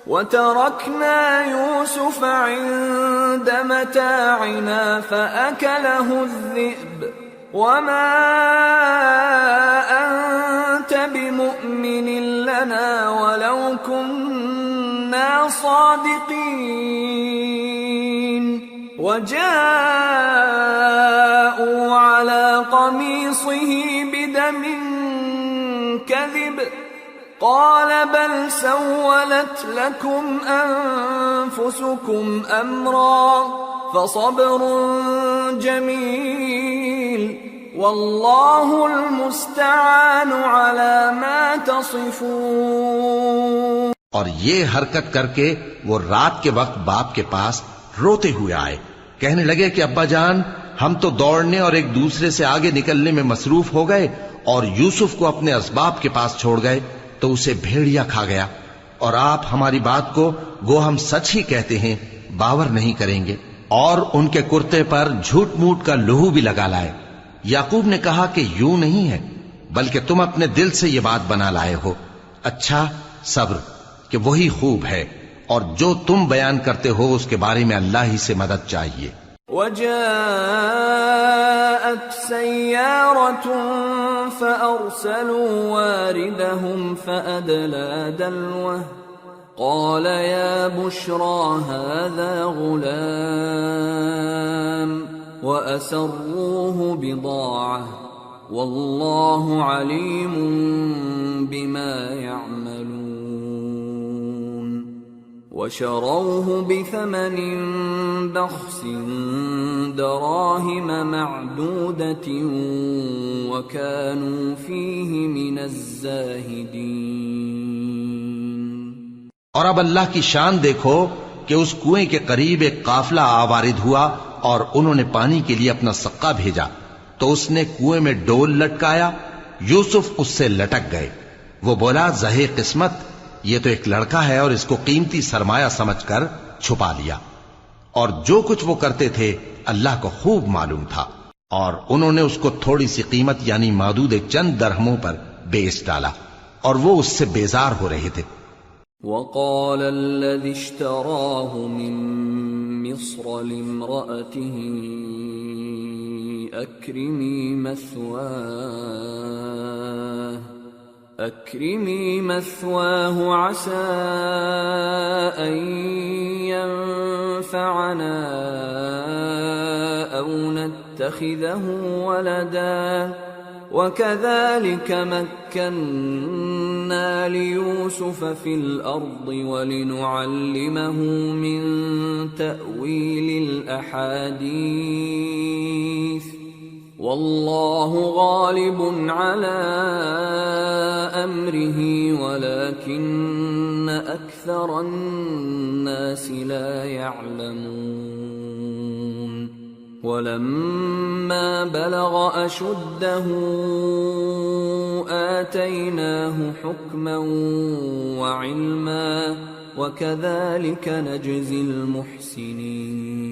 وتركنا يوسف عند متاعنا فأكله الذئب وما أنت بمؤمن لنا ولو كنا صادقين وجاءوا على قميصه بدم كذب قال بل سولت لكم أنفسكم أمرا فصبر جميل والله المستعان على ما تصفون۔ اور یہ حرکت کر کے وہ رات کے وقت باپ کے پاس روتے ہوئے آئے، کہنے لگے کہ ابا جان، ہم تو دوڑنے اور ایک دوسرے سے آگے نکلنے میں مصروف ہو گئے اور یوسف کو اپنے اسباب کے پاس چھوڑ گئے تو اسے بھیڑیا کھا گیا، اور آپ ہماری بات کو گو ہم سچ ہی کہتے ہیں باور نہیں کریں گے۔ اور ان کے کرتے پر جھوٹ موٹ کا لہو بھی لگا لائے۔ یعقوب نے کہا کہ یوں نہیں ہے، بلکہ تم اپنے دل سے یہ بات بنا لائے ہو۔ اچھا صبر کہ وہی خوب ہے، اور جو تم بیان کرتے ہو اس کے بارے میں اللہ ہی سے مدد چاہیے۔ وجاءت سيارة فأرسلوا واردهم فأدلى دلوه قال يا بشرى هذا غلام وأسروه بضاعة والله عليم بما يعملون وشروه بثمن بخس دراهم معدودة وكانوا فيه من الزاهدين۔ اور اب اللہ کی شان دیکھو کہ اس کنویں کے قریب ایک قافلہ آوارد ہوا اور انہوں نے پانی کے لیے اپنا سقا بھیجا تو اس نے کنویں میں ڈول لٹکایا، یوسف اس سے لٹک گئے۔ وہ بولا زہے قسمت، یہ تو ایک لڑکا ہے اور اس کو قیمتی سرمایہ سمجھ کر چھپا لیا، اور جو کچھ وہ کرتے تھے اللہ کو خوب معلوم تھا، اور انہوں نے اس کو تھوڑی سی قیمت یعنی معدود چند درہموں پر بیچ ڈالا، اور وہ اس سے بیزار ہو رہے تھے۔ وقال الذي اشتراه من مصر لامرأته أكرمي مثواه عسى أن ينفعنا أو نتخذه ولدا وكذلك مكنا ليوسف في الأرض ولنعلمه من تأويل الأحاديث والله غالب على أمره ولكن أكثر الناس لا يعلمون ولما بلغ أشده آتيناه حكما وعلما وكذلك نجزي المحسنين۔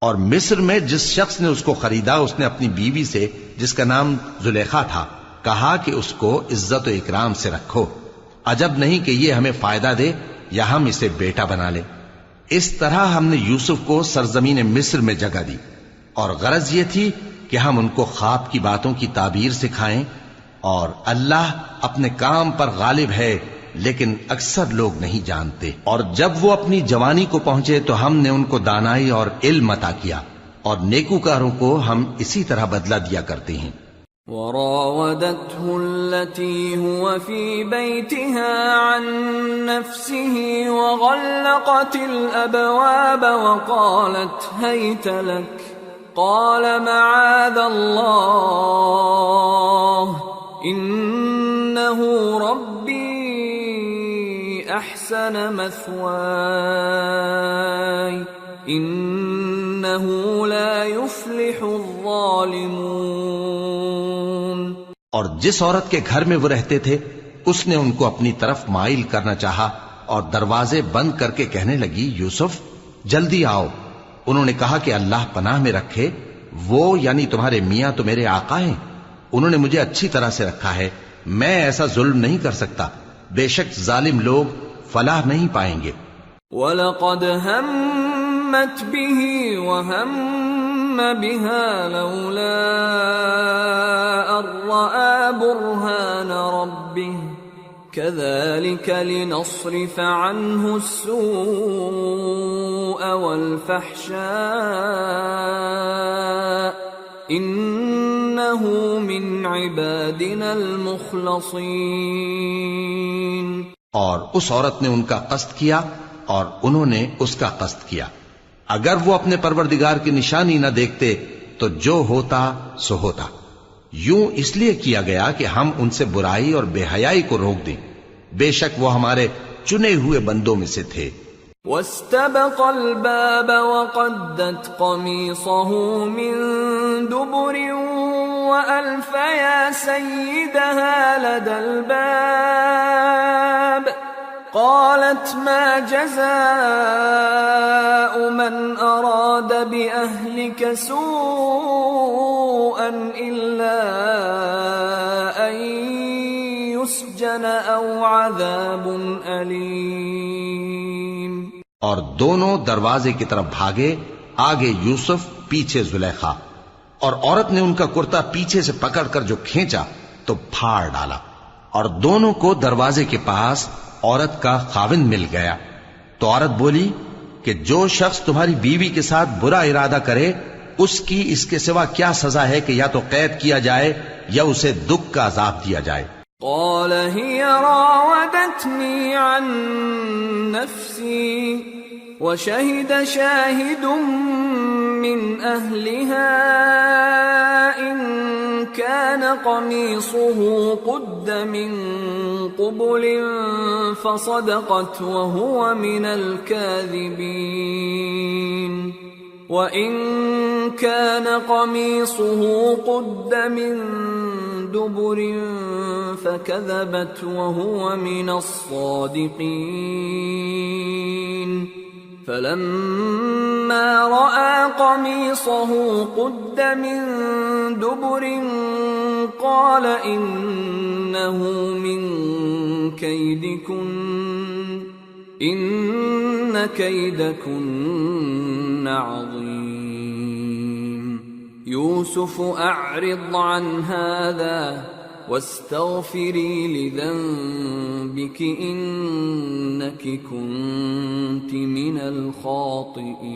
اور مصر میں جس شخص نے اس کو خریدا، اس نے اپنی بیوی سے جس کا نام زلیخا تھا کہا کہ اس کو عزت و اکرام سے رکھو، عجب نہیں کہ یہ ہمیں فائدہ دے یا ہم اسے بیٹا بنا لیں۔ اس طرح ہم نے یوسف کو سرزمین مصر میں جگہ دی، اور غرض یہ تھی کہ ہم ان کو خواب کی باتوں کی تعبیر سکھائیں، اور اللہ اپنے کام پر غالب ہے لیکن اکثر لوگ نہیں جانتے۔ اور جب وہ اپنی جوانی کو پہنچے تو ہم نے ان کو دانائی اور علم عطا کیا، اور نیکوکاروں کو ہم اسی طرح بدلہ دیا کرتے ہیں۔ وراودته التي هو في بيتها عن نفسه وغلقت الأبواب وقالت هيت لك قال معاذ الله إنه ربي أحسن مثواي إنه لا يفلح الظالمون۔ اور جس عورت کے گھر میں وہ رہتے تھے اس نے ان کو اپنی طرف مائل کرنا چاہا اور دروازے بند کر کے کہنے لگی یوسف جلدی آؤ۔ انہوں نے کہا کہ اللہ پناہ میں رکھے، وہ یعنی تمہارے میاں تو میرے آقا ہیں، انہوں نے مجھے اچھی طرح سے رکھا ہے، میں ایسا ظلم نہیں کر سکتا، بے شک ظالم لوگ فلاح نہیں پائیں گے۔ وَلَقَدْ هَمَّتْ بِهِ وَهَمَّ بِهَا لَوْلَا أَن رَّأَىٰ بُرْهَانَ رَبِّهِ كَذَٰلِكَ لِنَصْرِفَ عَنْهُ السُّوءَ وَالْفَحْشَاءَ إِنَّهُ مِنْ عِبَادِنَا الْمُخْلَصِينَ۔ اور اس عورت نے ان کا قصد کیا اور انہوں نے اس کا قصد کیا، اگر وہ اپنے پروردگار کی نشانی نہ دیکھتے تو جو ہوتا سو ہوتا۔ یوں اس لیے کیا گیا کہ ہم ان سے برائی اور بے حیائی کو روک دیں، بے شک وہ ہمارے چنے ہوئے بندوں میں سے تھے۔ وَاسْتَبَقَ الْبَابَ وَقَدَّتْ قَمِيصَهُ مِن دُبُرٍ وَأَلْفَ يَا سَيِّدَهَا لَدَى الْبَابِ قالت ما جزاء من أراد بأهلك سوءا إلا أن يسجن أو عذاب أليم۔ اور دونوں دروازے کی طرف بھاگے، آگے یوسف پیچھے زلیخا، اور عورت نے ان کا کرتا پیچھے سے پکڑ کر جو کھینچا تو پھاڑ ڈالا، اور دونوں کو دروازے کے پاس عورت کا خاوند مل گیا۔ تو عورت بولی کہ جو شخص تمہاری بیوی کے ساتھ برا ارادہ کرے اس کی اس کے سوا کیا سزا ہے کہ یا تو قید کیا جائے یا اسے دکھ کا عذاب دیا جائے۔ قال هي راودتني عن نفسي وشهد شاهد من أهلها إن كان قميصه قد من قبل فصدقت وهو من الكاذبين وإن كان قميصه قد من دبر فكذبت وهو من الصادقين فلما رأى قميصه قد من دبر قال إنه من كيدكن إن كيدكن عظيم يوسف أعرض عن هذا واستغفري لذنبك إنك كنت من الخاطئين.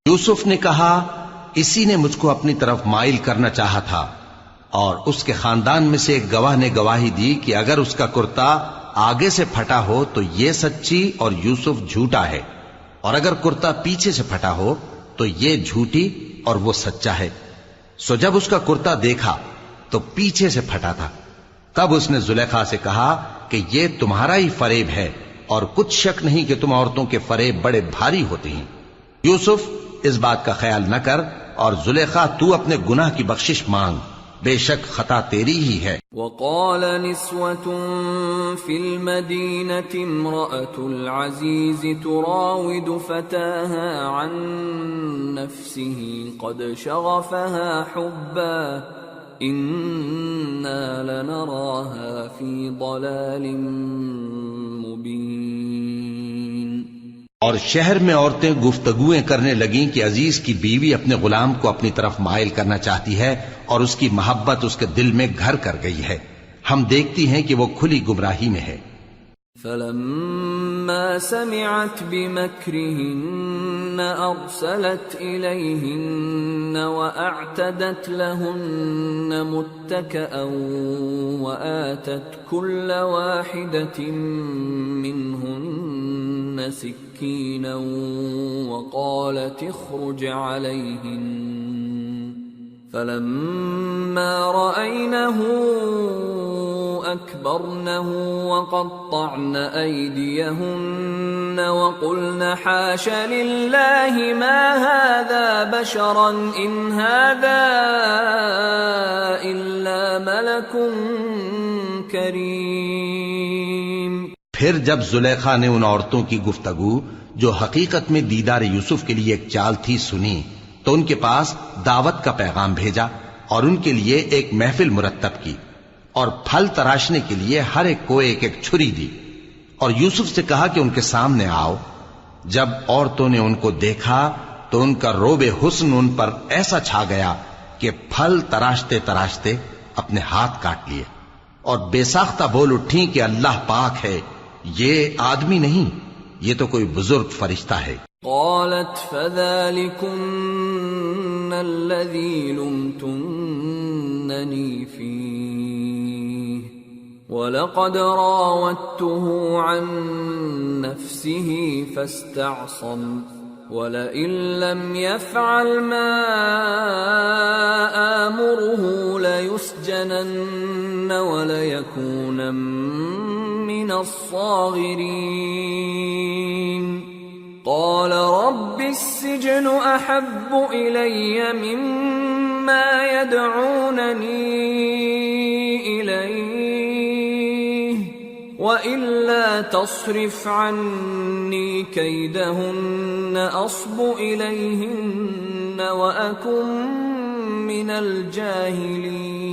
یوسف نے کہا اسی نے مجھ کو اپنی طرف مائل کرنا چاہا تھا، اور اس کے خاندان میں سے ایک گواہ نے گواہی دی کہ اگر اس کا کرتا آگے سے پھٹا ہو تو یہ سچی اور یوسف جھوٹا ہے، اور اگر کرتا پیچھے سے پھٹا ہو تو یہ جھوٹی اور وہ سچا ہے. سو جب اس کا کرتا دیکھا تو پیچھے سے پھٹا تھا. تب اس نے زلیخا سے کہا کہ یہ تمہارا ہی فریب ہے، اور کچھ شک نہیں کہ تم عورتوں کے فریب بڑے بھاری ہوتے ہیں. یوسف اس بات کا خیال نہ کر، اور زلیخا تو اپنے گناہ کی بخشش مانگ، بے شک خطا تیری ہی ہے. وقال نسوة في المدينة امرأة العزيز تراود فتاها عن نفسه قد شغفها حبا إنا لنراها في ضلال مبين. اور شہر میں عورتیں گفتگویں کرنے لگیں کہ عزیز کی بیوی اپنے غلام کو اپنی طرف مائل کرنا چاہتی ہے اور اس کی محبت اس کے دل میں گھر کر گئی ہے، ہم دیکھتی ہیں کہ وہ کھلی گمراہی میں ہے. فلما سمعت بمكرهن أرسلت إليهن وأعتدت لهن متكئا وآتت كل واحدة منهن سكينا وقالت اخرج عليهن. فلما رأينه أكبرنه وقطعن أيديهن وقلن حاش لله ما هذا بشرا إن هذا إلا ملك كريم. پھر جب زلیخا نے ان عورتوں کی گفتگو جو حقیقت میں دیدار یوسف کے لیے ایک چال تھی سنی تو ان کے پاس دعوت کا پیغام بھیجا اور ان کے لیے ایک محفل مرتب کی اور پھل تراشنے کے لیے ہر ایک کو ایک ایک چھری دی اور یوسف سے کہا کہ ان کے سامنے آؤ. جب عورتوں نے ان کو دیکھا تو ان کا روب حسن ان پر ایسا چھا گیا کہ پھل تراشتے تراشتے اپنے ہاتھ کاٹ لیے اور بے ساختہ بول اٹھیں کہ اللہ پاک ہے، یہ آدمی نہیں، یہ تو کوئی بزرگ فرشتہ ہے. قالت فذلكن الذي لمتنني فيه ولقد راودته عن نفسه فاستعصم ولئن لم يفعل ما آمره ليسجنن وليكونن من الصاغرين. قال رب السجن أحب إلي مما يدعونني إليه وإلا تصرف عني كيدهن أصب إليهن وأكن من الجاهلين.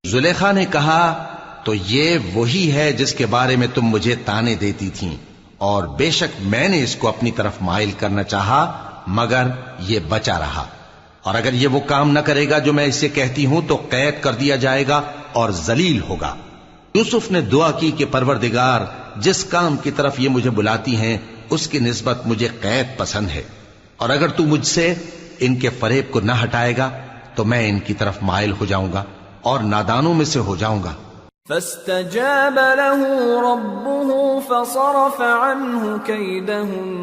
زلیخا نے کہا تو یہ وہی ہے جس کے بارے میں تم مجھے تانے دیتی تھیں، اور بے شک میں نے اس کو اپنی طرف مائل کرنا چاہا مگر یہ بچا رہا، اور اگر یہ وہ کام نہ کرے گا جو میں اسے کہتی ہوں تو قید کر دیا جائے گا اور ذلیل ہوگا. یوسف نے دعا کی کہ پروردگار جس کام کی طرف یہ مجھے بلاتی ہیں اس کی نسبت مجھے قید پسند ہے، اور اگر تو مجھ سے ان کے فریب کو نہ ہٹائے گا تو میں ان کی طرف مائل ہو جاؤں گا اور نادانوں میں سے ہو جاؤں گا. فاستجاب له ربه فصرف عنه كيدهن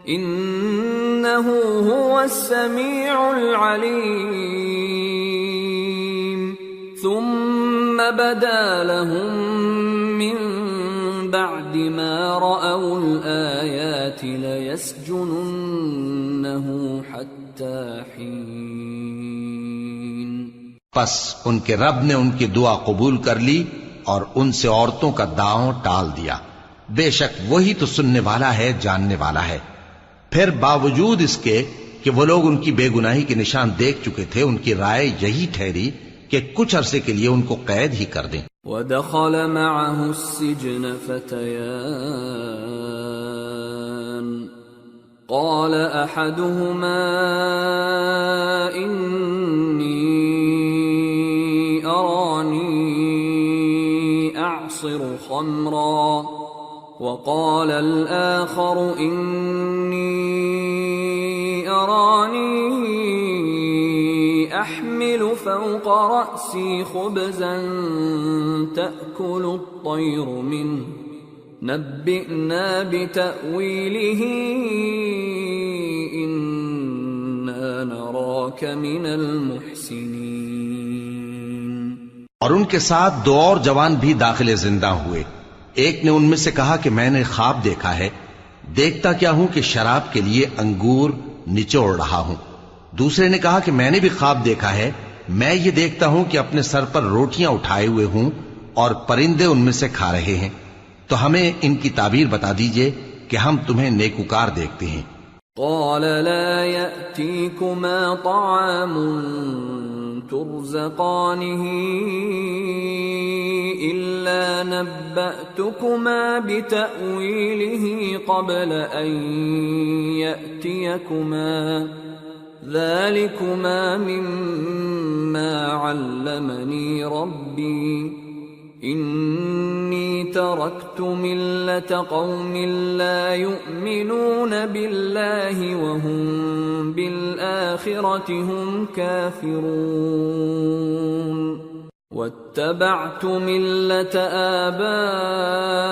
إنه هو السميع العليم. ثم بدا لهم من بعد ما رأوا الآيات ليسجننه حتى حين. پس ان کے رب نے ان کی دعا قبول کر لی اور ان سے عورتوں کا داؤں ٹال دیا، بے شک وہی تو سننے والا ہے، جاننے والا ہے۔ پھر باوجود اس کے کہ وہ لوگ ان کی بے گناہی کے نشان دیکھ چکے تھے، ان کی رائے یہی ٹھہری کہ کچھ عرصے کے لیے ان کو قید ہی کر دیں۔ وَدَخَلَ مَعَهُ السِّجْنَ فَتَيَانِ قَالَ أَحَدُهُمَا إِنِّي أَرَانِي أَعْصِرُ خَمْرًا وَقَالَ الْآخَرُ إِنِّي أَرَانِي أَحْمِلُ فَوْقَ رَأْسِي خُبْزًا تَأْكُلُ الطَّيْرُ مِنْهُ نَبِّئْنَا بِتَأْوِيلِهِ إِنَّا نَرَاكَ مِنَ الْمُحْسِنِينَ۔ اور ان کے ساتھ دو اور جوان بھی داخل زندہ ہوئے۔ ایک نے ان میں سے کہا کہ میں نے خواب دیکھا ہے، دیکھتا کیا ہوں کہ شراب کے لیے انگور نچوڑ رہا ہوں۔ دوسرے نے کہا کہ میں نے بھی خواب دیکھا ہے، میں یہ دیکھتا ہوں کہ اپنے سر پر روٹیاں اٹھائے ہوئے ہوں اور پرندے ان میں سے کھا رہے ہیں، تو ہمیں ان کی تعبیر بتا دیجئے کہ ہم تمہیں نیکوکار دیکھتے ہیں۔ قال لا يأتيكما طعام ترزقانه إلا نبأتكما بتأويله قبل أن يأتيكما ذلكما مما علمني ربي إني تركت ملة قوم لا يؤمنون بالله وهم بالآخرة هم كافرون واتبعت ملة آبائي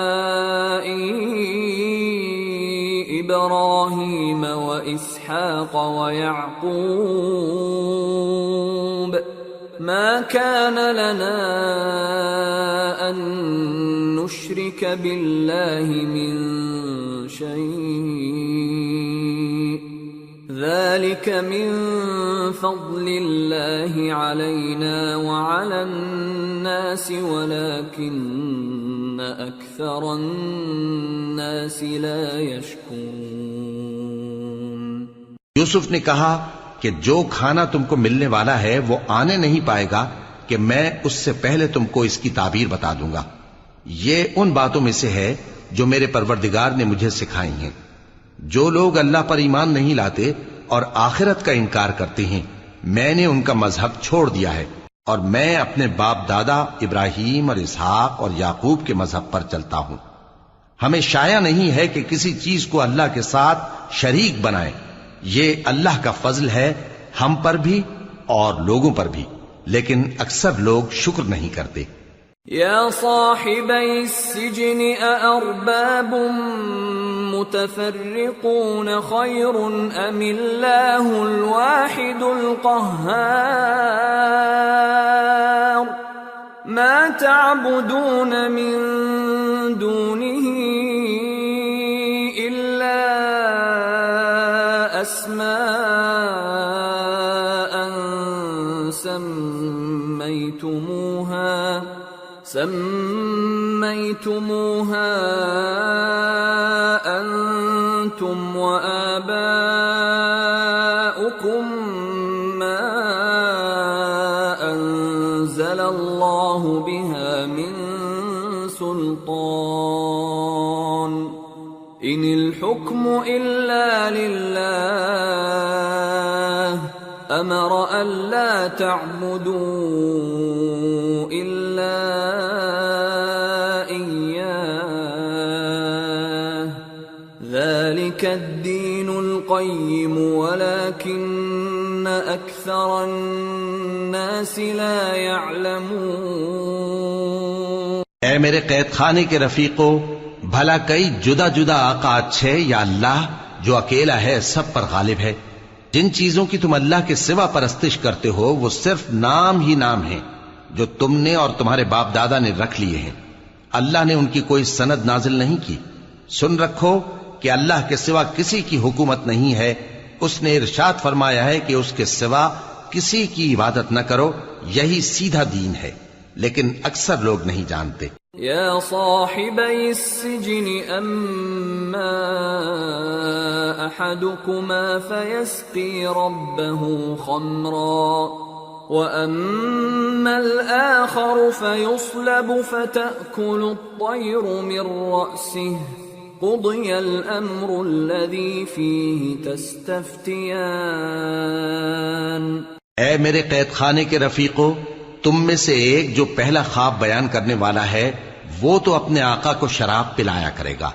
إبراهيم وإسحاق ويعقوب ما كان لنا أن نشرك بالله من شيء ذلك من فضل الله علينا وعلى الناس ولكن أكثر الناس لا يشكرون۔ یوسف نے کہا کہ جو کھانا تم کو ملنے والا ہے وہ آنے نہیں پائے گا کہ میں اس سے پہلے تم کو اس کی تعبیر بتا دوں گا۔ یہ ان باتوں میں سے ہے جو میرے پروردگار نے مجھے سکھائی ہیں۔ جو لوگ اللہ پر ایمان نہیں لاتے اور آخرت کا انکار کرتے ہیں، میں نے ان کا مذہب چھوڑ دیا ہے اور میں اپنے باپ دادا ابراہیم اور اسحاق اور یعقوب کے مذہب پر چلتا ہوں۔ ہمیں شایع نہیں ہے کہ کسی چیز کو اللہ کے ساتھ شریک بنائیں، یہ اللہ کا فضل ہے ہم پر بھی اور لوگوں پر بھی، لیکن اکثر لوگ شکر نہیں کرتے۔ یا صاحبی السجن أأرباب متفرقون خیر ام اللہ الواحد القہار ما تعبدون من دونه إلا أسماء سميتموها أنتم وآباؤكم ما أنزل الله بها من سلطان إن الحكم إلا لله أمر ألا تعبدوا إلا إياه ذلك الدين القيم ولكن أكثر الناس لا يعلمون۔ اے میرے قید خانے کے رفیقو، بھلا کئی جدا جدا آقا اچھے یا اللہ جو اکیلا ہے سب پر غالب ہے؟ جن چیزوں کی تم اللہ کے سوا پرستش کرتے ہو وہ صرف نام ہی نام ہیں جو تم نے اور تمہارے باپ دادا نے رکھ لیے ہیں، اللہ نے ان کی کوئی سند نازل نہیں کی۔ سن رکھو کہ اللہ کے سوا کسی کی حکومت نہیں ہے، اس نے ارشاد فرمایا ہے کہ اس کے سوا کسی کی عبادت نہ کرو، یہی سیدھا دین ہے۔ لیکن اکثر لوگ نہیں جانتے۔ يا صاحبي السجن أما أحدكما فيسقي ربه خمرا وأما الآخر فيصلب فتأكل الطير من رأسه قضي الأمر الذي فيه تستفتيان۔ اے میرے قید خانے کے رفیقو، تم میں سے ایک جو پہلا خواب بیان کرنے والا ہے وہ تو اپنے آقا کو شراب پلایا کرے گا،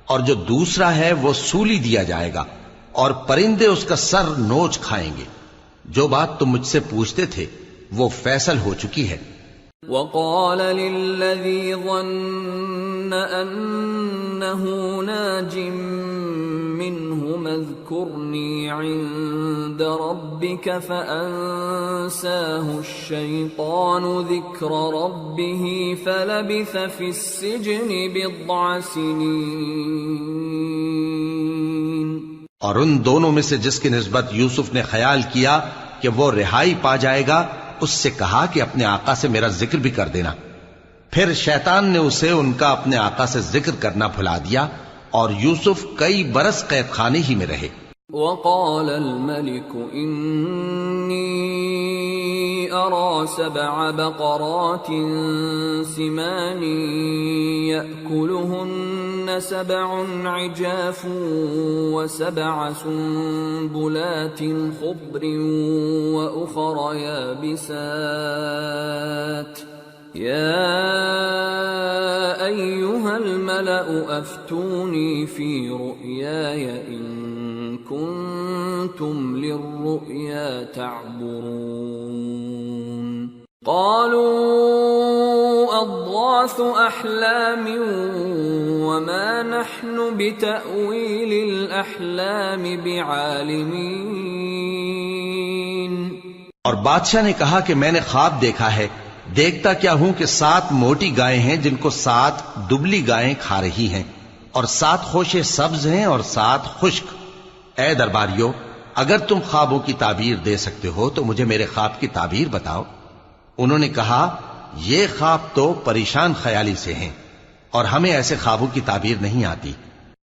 اور جو دوسرا ہے وہ سولی دیا جائے گا، اور پرندے اس کا سر نوچ کھائیں گے۔ جو بات تم مجھ سے پوچھتے تھے وہ فیصل ہو چکی ہے۔ وقال للذي ظن أنه ناج منهما اذكرني عند ربك فأنساه الشيطان ذكر ربه فلبث في السجن بضع سنين۔ اور ان دونوں میں سے جس کی نسبت یوسف نے خیال کیا کہ وہ رہائی پا جائے گا، اس سے کہا کہ اپنے آقا سے میرا ذکر بھی کر دینا۔ پھر شیطان نے اسے ان کا اپنے آقا سے ذکر کرنا بھلا دیا، اور یوسف کئی برس قید خانے ہی میں رہے۔ وقال الملك إني أرى 7 بقرات سمان يأكلهن 7 عجاف و7 سنبلات خضر وأخر يابسات يا أيها الملأ أفتوني في رؤياي إن كنتم للرؤيا تعبرون۔ قالوا أضغاث أحلام وما نحن بتأويل الأحلام بعالمين۔ اور بادشاہ نے کہا کہ میں نے خواب دیکھا ہے، دیکھتا کیا ہوں کہ 7 موٹی گائیں ہیں جن کو 7 دبلی گائیں کھا رہی ہیں، اور 7 خوشے سبز ہیں اور 7 خشک۔ اے درباریو، اگر تم خوابوں کی تعبیر دے سکتے ہو تو مجھے میرے خواب کی تعبیر بتاؤ۔ انہوں نے کہا یہ خواب تو پریشان خیالی سے ہیں، اور ہمیں ایسے خوابوں کی تعبیر نہیں آتی۔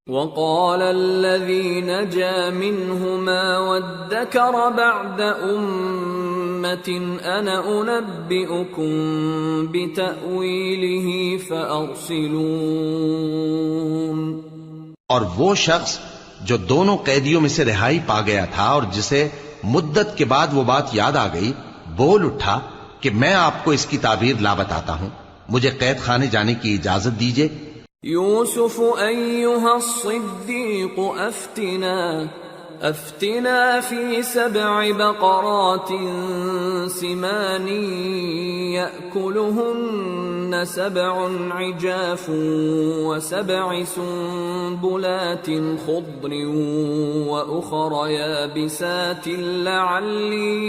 وقال الذي نجا منهما وادكر بعد أمة أنا أنبئكم بتأويله فأرسلون۔ اور وہ شخص جو دونوں قیدیوں میں سے رہائی پا گیا تھا اور جسے مدت کے بعد وہ بات یاد آ گئی، بول اٹھا کہ میں آپ کو اس کی تعبیر لا بتاتا ہوں، مجھے قید خانے جانے کی اجازت دیجیے۔ يوسف أيها الصديق أفتنا في 7 بقرات سمان يأكلهن 7 عجاف و7 سنبلات خضر وأخر يابسات لعلي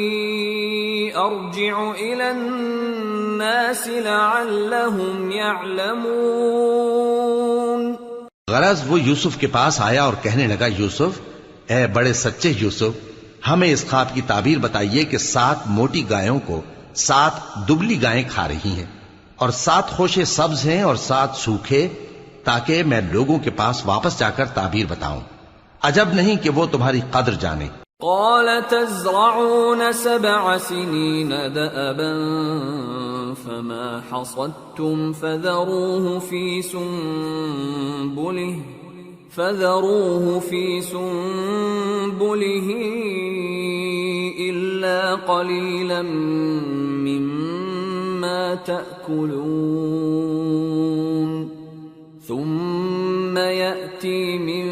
أرجع إلى الناس لعلهم يعلمون۔ غرض وہ یوسف کے پاس آیا اور کہنے لگا، یوسف، اے بڑے سچے یوسف، ہمیں اس خواب کی تعبیر بتائیے کہ 7 موٹی گایوں کو 7 دبلی گائیں کھا رہی ہیں، اور 7 خوشے سبز ہیں اور 7 سوکھے، تاکہ میں لوگوں کے پاس واپس جا کر تعبیر بتاؤں۔ عجب نہیں کہ وہ تمہاری قدر جانے۔ قال تزرعون 7 سنين دأبا فما حصدتم فذروه في سنبله إلا قليلا مما تأكلون ثم يأتي من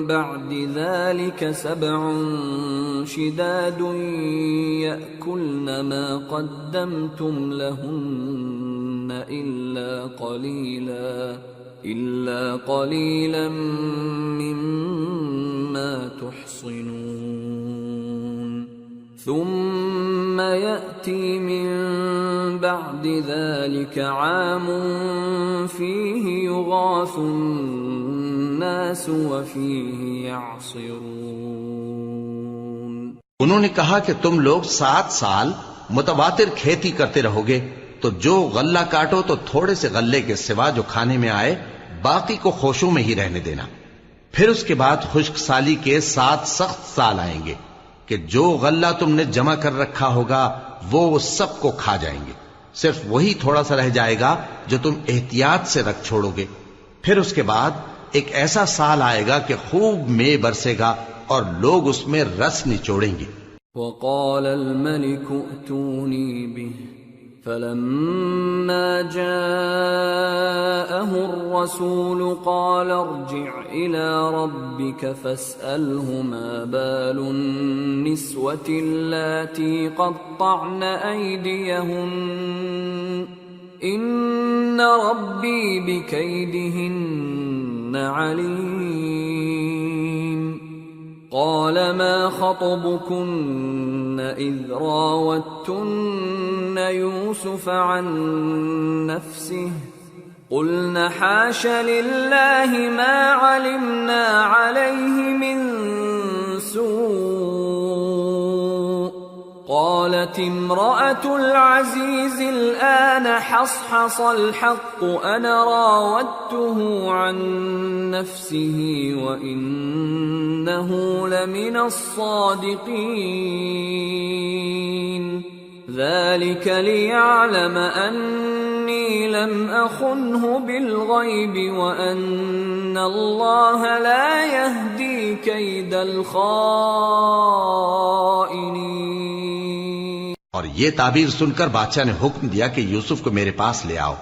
بعد ذلك 7 شداد يأكلن ما قدمتم لهن إلا قليلا مما تحصنون ثم يأتي من بعد ذلك عام فيه يغاث الناس وفيه يعصرون۔ انہوں نے کہا کہ تم لوگ 7 سال متواتر کھیتی کرتے رہو گے، تو جو غلہ کاٹو تو تھوڑے سے غلے کے سوا جو کھانے میں آئے باقی کو خوشوں میں ہی رہنے دینا. پھر اس کے بعد خشک سالی کے 7 سخت سال آئیں گے کہ جو غلہ تم نے جمع کر رکھا ہوگا وہ سب کو کھا جائیں گے، صرف وہی تھوڑا سا رہ جائے گا جو تم احتیاط سے رکھ چھوڑو گے. پھر اس کے بعد ایک ایسا سال آئے گا کہ خوب مے برسے گا اور لوگ اس میں رس نچوڑیں گے. وقال الملك ائتوني به فلما جاءه الرسول قال ارجع إلى ربك فاسأله ما بال النسوة اللاتي قطعن أيديهن إن ربي بكيدهن عليم. قال ما خطبكن إذ راوتن يوسف عن نفسه قلن حاش لله ما علمنا عليه من سوء. قالت امرأة العزيز الآن حصحص الحق أنا راودته عن نفسه وإنه لمن الصادقين. ذلك ليعلم أني لم أخنه بالغيب وأن الله لا يهدي كيد الخائنين. اور یہ تعبیر سن کر بادشاہ نے حکم دیا کہ یوسف کو میرے پاس لے آؤ.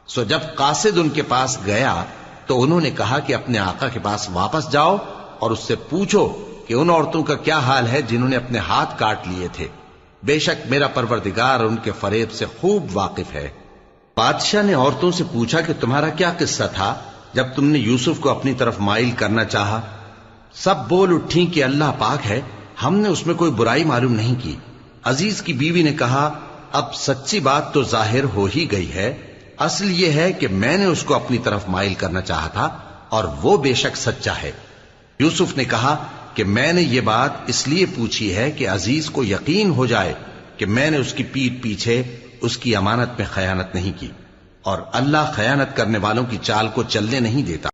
سو جب قاصد ان کے پاس گیا تو انہوں نے کہا کہ اپنے آقا کے پاس واپس جاؤ اور اس سے پوچھو کہ ان عورتوں کا کیا حال ہے جنہوں نے اپنے ہاتھ کاٹ لیے تھے. بے شک میرا پروردگار ان کے فریب سے خوب واقف ہے. بادشاہ نے عورتوں سے پوچھا کہ تمہارا کیا قصہ تھا جب تم نے یوسف کو اپنی طرف مائل کرنا چاہا؟ سب بول اٹھیں کہ اللہ پاک ہے، ہم نے اس میں کوئی برائی معلوم نہیں کی. عزیز کی بیوی نے کہا اب سچی بات تو ظاہر ہو ہی گئی ہے. اصل یہ ہے کہ میں نے اس کو اپنی طرف مائل کرنا چاہا تھا اور وہ بے شک سچا ہے. یوسف نے کہا کہ میں نے یہ بات اس لیے پوچھی ہے کہ عزیز کو یقین ہو جائے کہ میں نے اس کی پیٹھ پیچھے اس کی امانت میں خیانت نہیں کی، اور اللہ خیانت کرنے والوں کی چال کو چلنے نہیں دیتا.